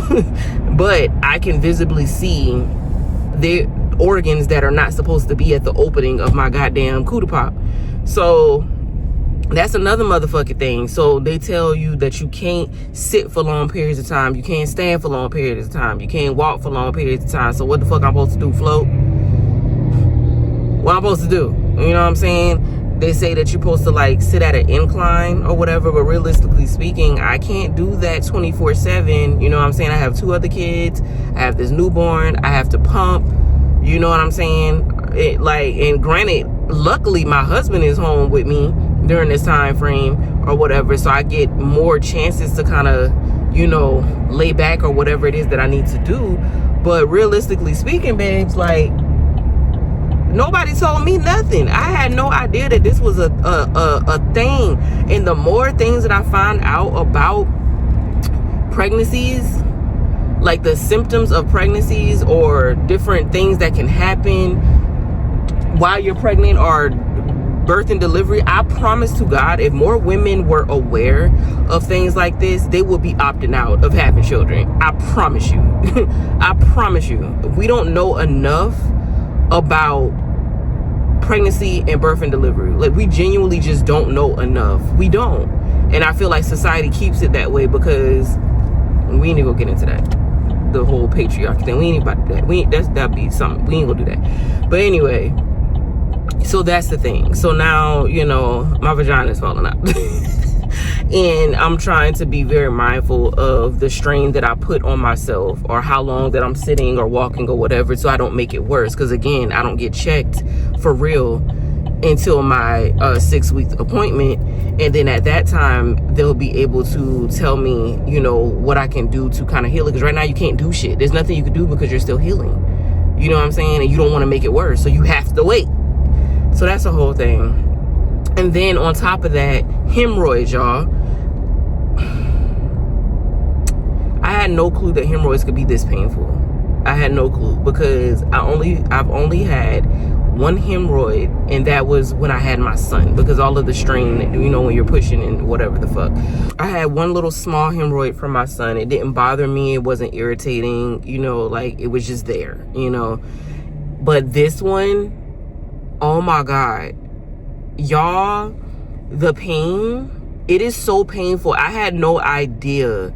but I can visibly see the organs that are not supposed to be at the opening of my goddamn cootie pop. So that's another motherfucking thing. So they tell you that you can't sit for long periods of time. You can't stand for long periods of time. You can't walk for long periods of time. So what the fuck I'm supposed to do? Float? What I'm supposed to do? You know what I'm saying? They say that you're supposed to like sit at an incline or whatever, but realistically speaking, I can't do that 24/7. You know what I'm saying? I have 2 other kids. I have this newborn. I have to pump. You know what I'm saying? And granted, luckily my husband is home with me during this time frame or whatever, so I get more chances to kind of, you know, lay back or whatever it is that I need to do. But realistically speaking, babes, like, nobody told me nothing. I had no idea that this was a thing. And the more things that I find out about pregnancies, like the symptoms of pregnancies or different things that can happen while you're pregnant or birth and delivery, I promise to God, if more women were aware of things like this, they would be opting out of having children. I promise you. I promise you. We don't know enough about pregnancy and birth and delivery. Like, we genuinely just don't know enough. We don't. And I feel like society keeps it that way because we need to go get into that. The whole patriarchy thing. We ain't about that. That'd be something. We ain't gonna do that. But anyway, so that's the thing. So now, you know, my vagina is falling out. And I'm trying to be very mindful of the strain that I put on myself, or how long that I'm sitting or walking or whatever, so I don't make it worse. Because again, I don't get checked for real until my 6-week appointment, and then at that time they'll be able to tell me, you know, what I can do to kind of heal it, because right now you can't do shit. There's nothing you can do because you're still healing, you know what I'm saying, and you don't want to make it worse, so you have to wait. So that's the whole thing. And then on top of that, hemorrhoids, y'all. I had no clue that hemorrhoids could be this painful. I had no clue, because I've only had one hemorrhoid, and that was when I had my son, because all of the strain, you know, when you're pushing and whatever the fuck. I had one little small hemorrhoid from my son. It didn't bother me. It wasn't irritating, you know, like it was just there, you know. But this one, oh my God, y'all, the pain, it is so painful. I had no idea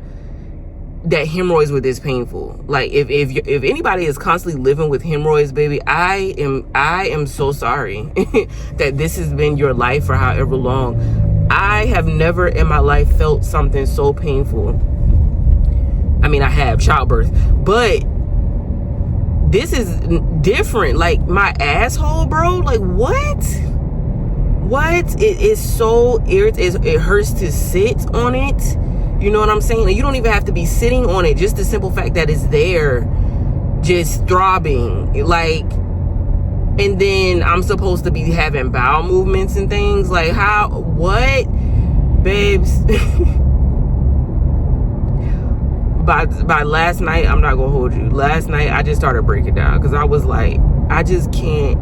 that hemorrhoids were this painful. Like if anybody is constantly living with hemorrhoids, baby, I am so sorry that this has been your life for however long. I have never in my life felt something so painful. I mean, I have childbirth, but this is different. Like my asshole, bro, like what it is so irritating. It hurts to sit on it. You know what I'm saying? And you don't even have to be sitting on it. Just the simple fact that it's there, just throbbing. Like, and then I'm supposed to be having bowel movements and things. Like, how? What? Babes. by last night, I'm not going to hold you. Last night, I just started breaking down. Because I was like, I just can't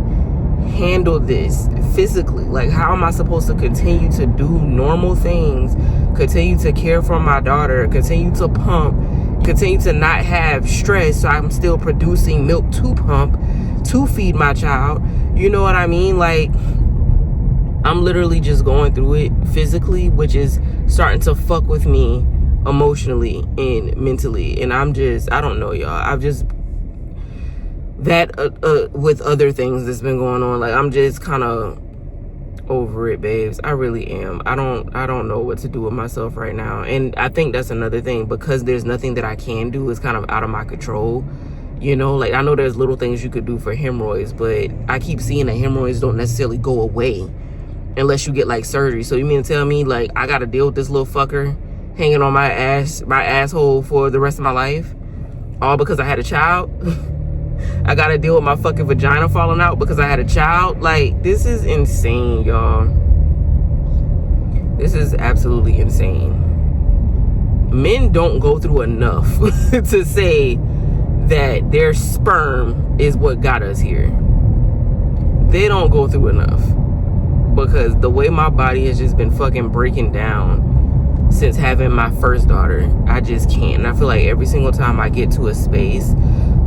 handle this physically. Like, how am I supposed to continue to do normal things, continue to care for my daughter, continue to pump, continue to not have stress, so I'm still producing milk to pump to feed my child? You know what I mean? Like, I'm literally just going through it physically, which is starting to fuck with me emotionally and mentally. And I don't know, y'all. I've just that with other things that's been going on, like I'm just kind of over it, babes. I really am. I don't know what to do with myself right now. And I think that's another thing, because there's nothing that I can do. It's kind of out of my control, you know. Like, I know there's little things you could do for hemorrhoids, but I keep seeing that hemorrhoids don't necessarily go away unless you get like surgery. So you mean to tell me like I gotta deal with this little fucker hanging on my asshole for the rest of my life, all because I had a child? I gotta deal with my fucking vagina falling out because I had a child? Like, this is insane, y'all. This is absolutely insane. Men don't go through enough to say that their sperm is what got us here. They don't go through enough, because the way my body has just been fucking breaking down since having my first daughter, I just can't. And I feel like every single time I get to a space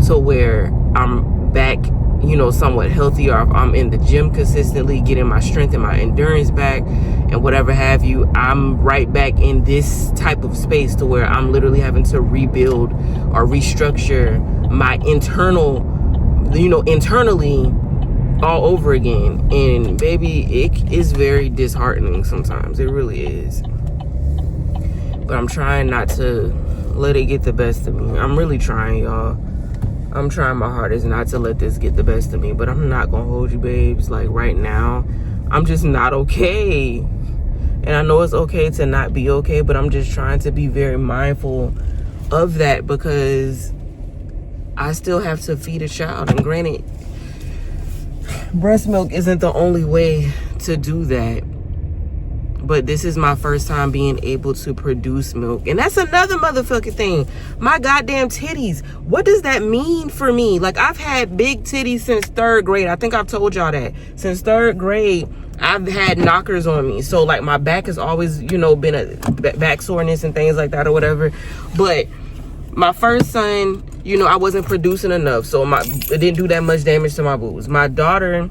to where I'm back, you know, somewhat healthy, or if I'm in the gym consistently getting my strength and my endurance back and whatever have you, I'm right back in this type of space to where I'm literally having to rebuild or restructure my internal, you know, internally all over again. And baby, it is very disheartening sometimes. It really is. But I'm trying not to let it get the best of me. I'm really trying, y'all. I'm trying my hardest not to let this get the best of me. But I'm not gonna hold you, babes. Like, right now, I'm just not okay. And I know it's okay to not be okay, but I'm just trying to be very mindful of that, because I still have to feed a child. And granted, breast milk isn't the only way to do that. But this is my first time being able to produce milk. And that's another motherfucking thing. My goddamn titties. What does that mean for me? Like, I've had big titties since 3rd grade. I think I've told y'all that. Since 3rd grade, I've had knockers on me. So, like, my back has always, you know, been a back soreness and things like that or whatever. But my first son, you know, I wasn't producing enough. So, it didn't do that much damage to my boobs. My daughter,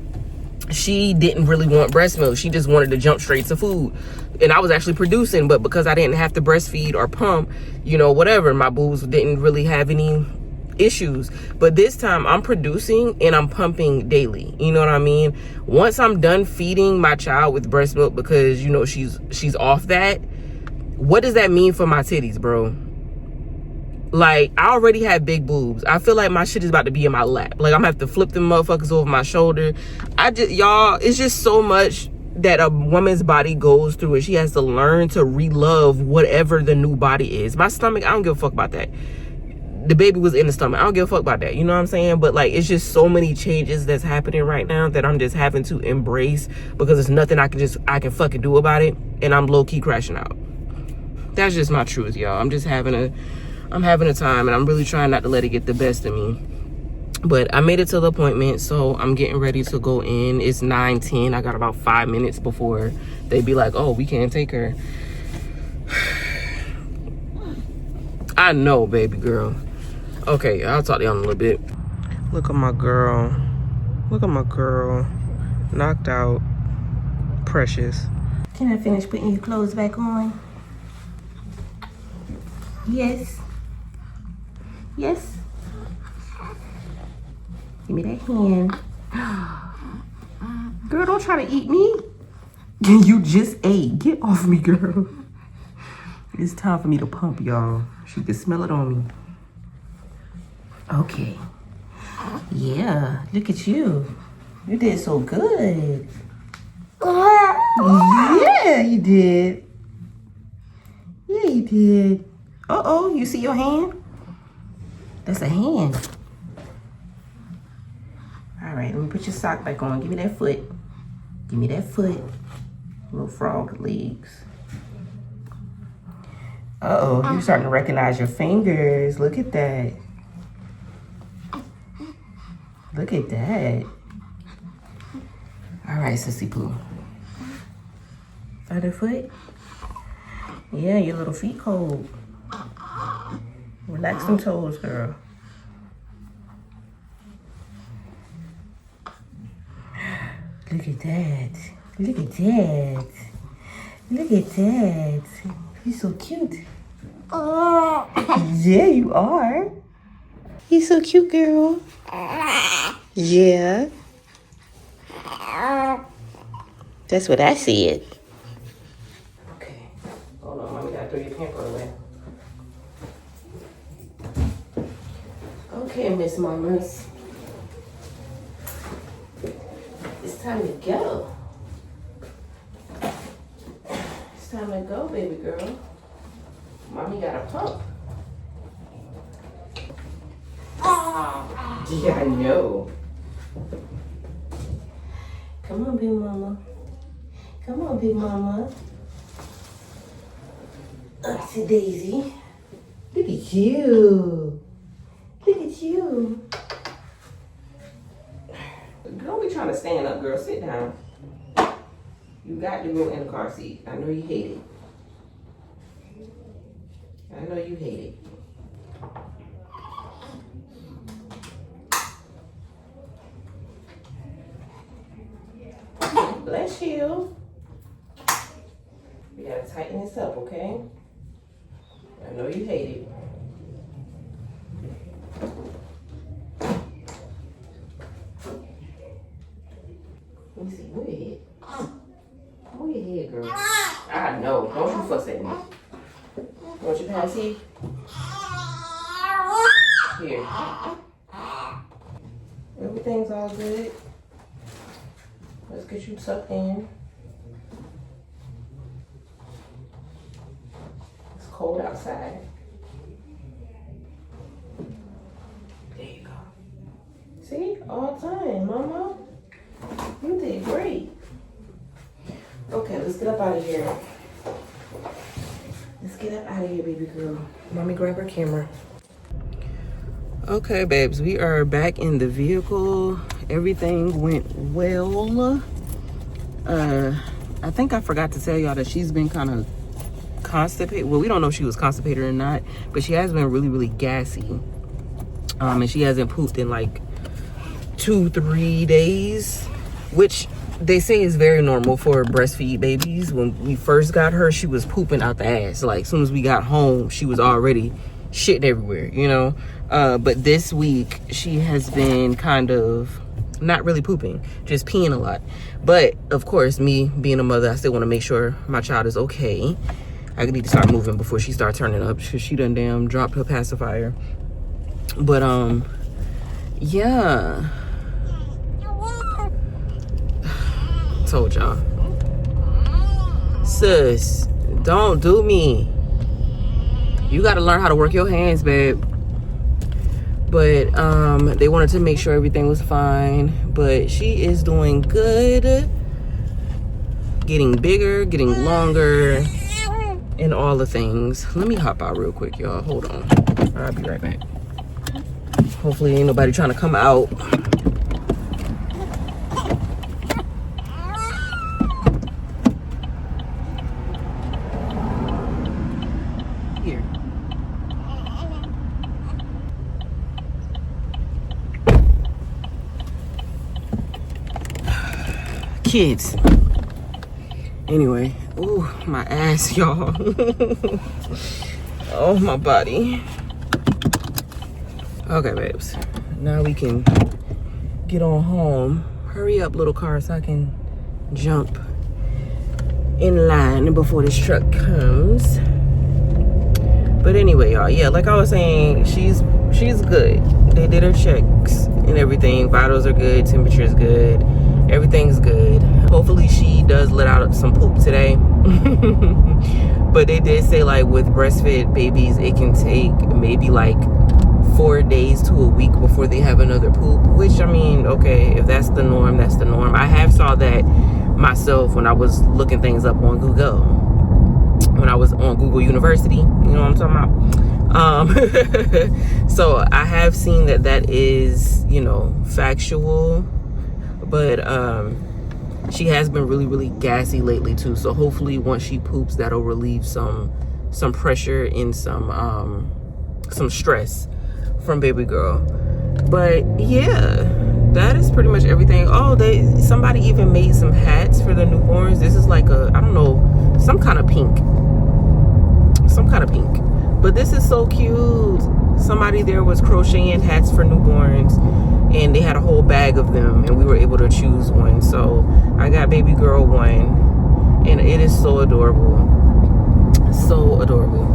she didn't really want breast milk. She just wanted to jump straight to food. And I was actually producing, but because I didn't have to breastfeed or pump, you know, whatever, my boobs didn't really have any issues. But this time I'm producing and I'm pumping daily. You know what I mean? Once I'm done feeding my child with breast milk, because, you know, she's off that, what does that mean for my titties, bro? Like, I already have big boobs. I feel like my shit is about to be in my lap. Like, I'm gonna have to flip them motherfuckers over my shoulder. Y'all, it's just so much that a woman's body goes through, and she has to learn to re-love whatever the new body is. My stomach, I don't give a fuck about that. The baby was in the stomach. I don't give a fuck about that. You know what I'm saying? But like, it's just so many changes that's happening right now that I'm just having to embrace, because there's nothing I can fucking do about it. And I'm low-key crashing out. That's just my truth, y'all. I'm having a time, and I'm really trying not to let it get the best of me. But I made it to the appointment, so I'm getting ready to go in. It's 9:10. I got about 5 minutes before they be like, oh, we can't take her. I know, baby girl. Okay, I'll talk to y'all in a little bit. Look at my girl. Look at my girl. Knocked out. Precious. Can I finish putting your clothes back on? Yes. Yes. Give me that hand. Girl, don't try to eat me. You just ate. Get off me, girl. It's time for me to pump, y'all. She can smell it on me. Okay. Yeah, look at you. You did so good. Yeah, you did. Yeah, you did. Uh-oh, you see your hand? That's a hand. All right, let me put your sock back on. Give me that foot. Give me that foot. Little frog legs. Uh-oh, you're starting to recognize your fingers. Look at that. Look at that. All right, Sissy Pooh. Other foot? Yeah, your little feet cold. Relax them toes, girl. Look at that. Look at that. Look at that. You're so cute. Oh, yeah, you are. You're so cute, girl. Yeah. That's what I said. Okay. Hold on, mommy gotta throw your pamper away. Okay, Miss Mamas. It's time to go. It's time to go, baby girl. Mommy got a pump. Yeah, I know. Come on, big mama. Come on, big mama. Upsy Daisy. Look at you. Look at you. Don't be trying to stand up, girl. Sit down. You got to go in the car seat. I know you hate it. I know you hate it. Bless you. We gotta tighten this up, okay? I know you hate it. Let me see, move your head. Move your head, girl. I know, don't you fuss at me. Want your pass here? Here. Everything's all good. Let's get you tucked in. It's cold outside. There you go. See? All time, mama. You did great. Okay, let's get up out of here. Let's get up out of here, baby girl. Mommy, grab her camera. Okay, babes, we are back in the vehicle. Everything went well. I think I forgot to tell y'all that she's been kind of constipated. Well, we don't know if she was constipated or not, but she has been really, really gassy. And she hasn't pooped in like 2-3 days, which they say is very normal for breastfeed babies. When we first got her, she was pooping out the ass. Like, as soon as we got home, she was already shitting everywhere, you know? But this week, she has been kind of not really pooping, just peeing a lot. But, of course, me being a mother, I still want to make sure my child is okay. I need to start moving before she starts turning up, because she done damn dropped her pacifier. But yeah, told y'all, sis, don't do me. You got to learn how to work your hands, babe. But they wanted to make sure everything was fine. But she is doing good, getting bigger, getting longer, and all the things. Let me hop out real quick, y'all. Hold on, I'll be right back. Hopefully ain't nobody trying to come out. Here. Kids. Anyway, ooh, my ass, y'all. Oh, my body. Okay, babes. Now we can get on home. Hurry up, little car, so I can jump in line before this truck comes. But anyway, y'all, yeah, like I was saying, she's good. They did her checks and everything. Vitals are good, temperature is good, everything's good. Hopefully she does let out some poop today. But they did say, like, with breastfed babies, it can take maybe like 4 days to a week before they have another poop, which, I mean, okay, if that's the norm, that's the norm. I have saw that myself when I was looking things up on Google, when I was on Google University, you know what I'm talking about. So I have seen that is, you know, factual, but she has been really gassy lately too, so hopefully once she poops, that'll relieve some pressure and some stress from baby girl. But yeah, that is pretty much everything. Oh, somebody even made some hats for the newborns. This is like a, I don't know, some kind of pink, but this is so cute. Somebody there was crocheting hats for newborns, and they had a whole bag of them, and we were able to choose one. So I got baby girl one, and it is so adorable, so adorable.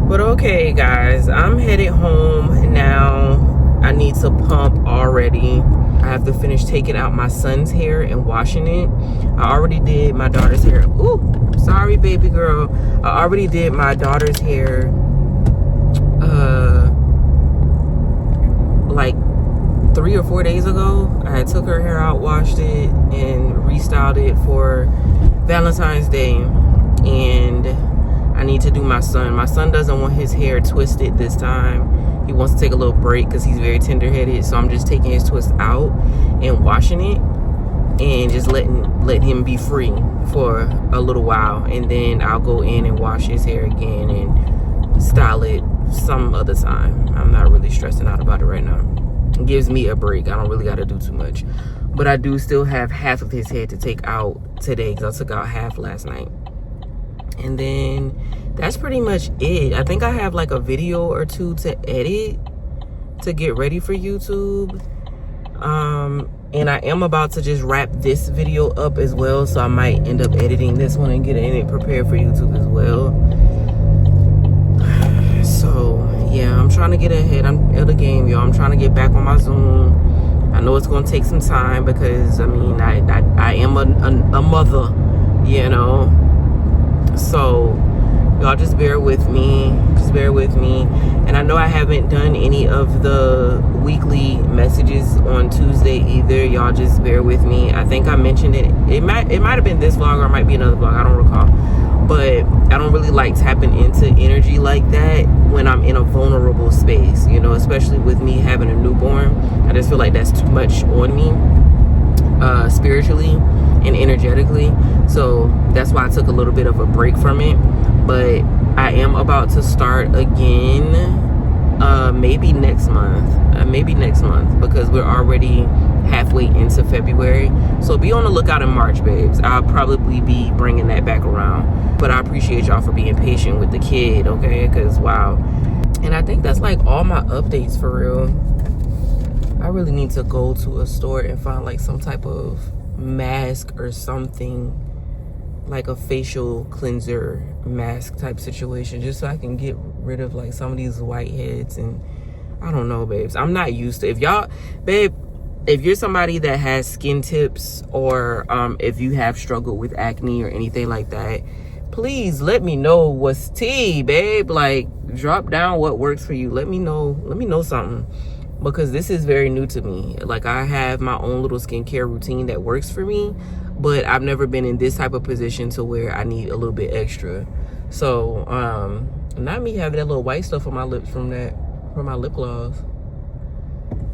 But okay, guys, I'm headed home now. I need to pump already. I have to finish taking out my son's hair and washing it. I already did my daughter's hair. Ooh, sorry, baby girl. I already did my daughter's hair like 3 or 4 days ago. I took her hair out, washed it, and restyled it for Valentine's Day. And I need to do my son. My son doesn't want his hair twisted this time. He wants to take a little break because he's very tender-headed. So I'm just taking his twist out and washing it, and just let him be free for a little while. And then I'll go in and wash his hair again and style it some other time. I'm not really stressing out about it right now. It gives me a break. I don't really got to do too much. But I do still have half of his head to take out today, because I took out half last night. And then that's pretty much it. I think I have like a video or two to edit to get ready for YouTube. And I am about to just wrap this video up as well, so I might end up editing this one and getting it prepared for YouTube as well. So yeah, I'm trying to get ahead of the game, y'all. I'm trying to get back on my Zoom. I know it's gonna take some time, because I mean, I am a mother, you know. So y'all just bear with me. And I know I haven't done any of the weekly messages on Tuesday either. Y'all just bear with me. I think I mentioned it. It might have been this vlog, or it might be another vlog. I don't recall. But I don't really like tapping into energy like that when I'm in a vulnerable space, you know, especially with me having a newborn. I just feel like that's too much on me, spiritually and energetically. So that's why I took a little bit of a break from it. But I am about to start again, maybe next month, because we're already halfway into February. So be on the lookout in March, babes. I'll probably be bringing that back around. But I appreciate y'all for being patient with the kid, okay? Because wow. And I think that's like all my updates for real. I really need to go to a store and find like some type of mask or something like a facial cleanser mask type situation, just so I can get rid of like some of these whiteheads. And I don't know, babes, I'm not used to, if y'all, babe, if you're somebody that has skin tips, or if you have struggled with acne or anything like that, please let me know what's tea, babe. Like, drop down what works for you. Let me know something, because this is very new to me. Like, I have my own little skincare routine that works for me, but I've never been in this type of position to where I need a little bit extra. So not me having that little white stuff on my lips from my lip gloss.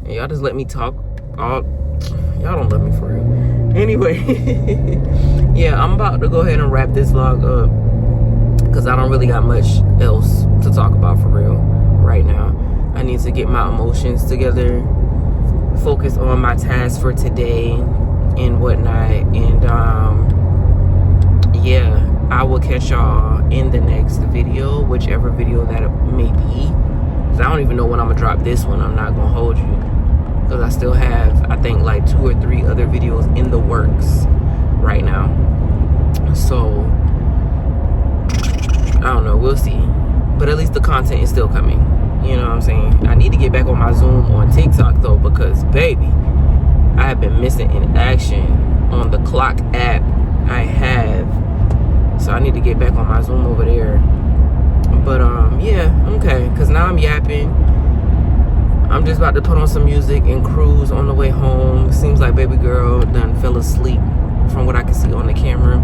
And y'all just let me talk all, y'all don't love me for real. Anyway, yeah, I'm about to go ahead and wrap this vlog up, because I don't really got much else to talk about for real right now. I need to get my emotions together, focus on my tasks for today and whatnot. And yeah, I will catch y'all in the next video, whichever video that it may be. I don't even know when I'm gonna drop this one. I'm not gonna hold you, because I still have, I think, like 2 or 3 other videos in the works right now. So I don't know, we'll see. But at least the content is still coming. You know what I'm saying? I need to get back on my Zoom on TikTok though, because baby, I have been missing in action on the clock app I have. So I need to get back on my Zoom over there. But yeah, okay, because now I'm yapping. I'm just about to put on some music and cruise on the way home. Seems like baby girl done fell asleep from what I can see on the camera.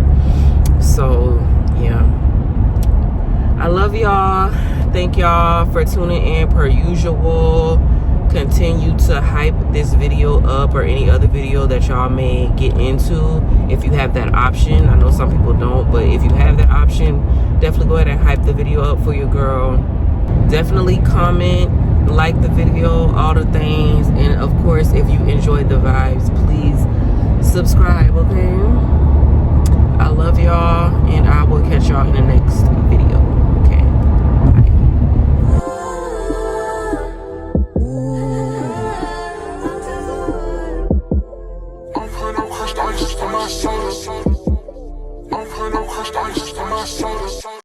So yeah, I love y'all. Thank y'all for tuning in per usual. Continue to hype this video up, or any other video that y'all may get into if you have that option. I know some people don't, but if you have that option, definitely go ahead and hype the video up for your girl. Definitely comment, like the video, all the things. And of course, if you enjoyed the vibes, please subscribe, okay? I love y'all, and I will catch y'all in the next video. Okay, bye. I'm putting up crushed ice on my shoulders. I'm putting up crushed ice on my shoulders.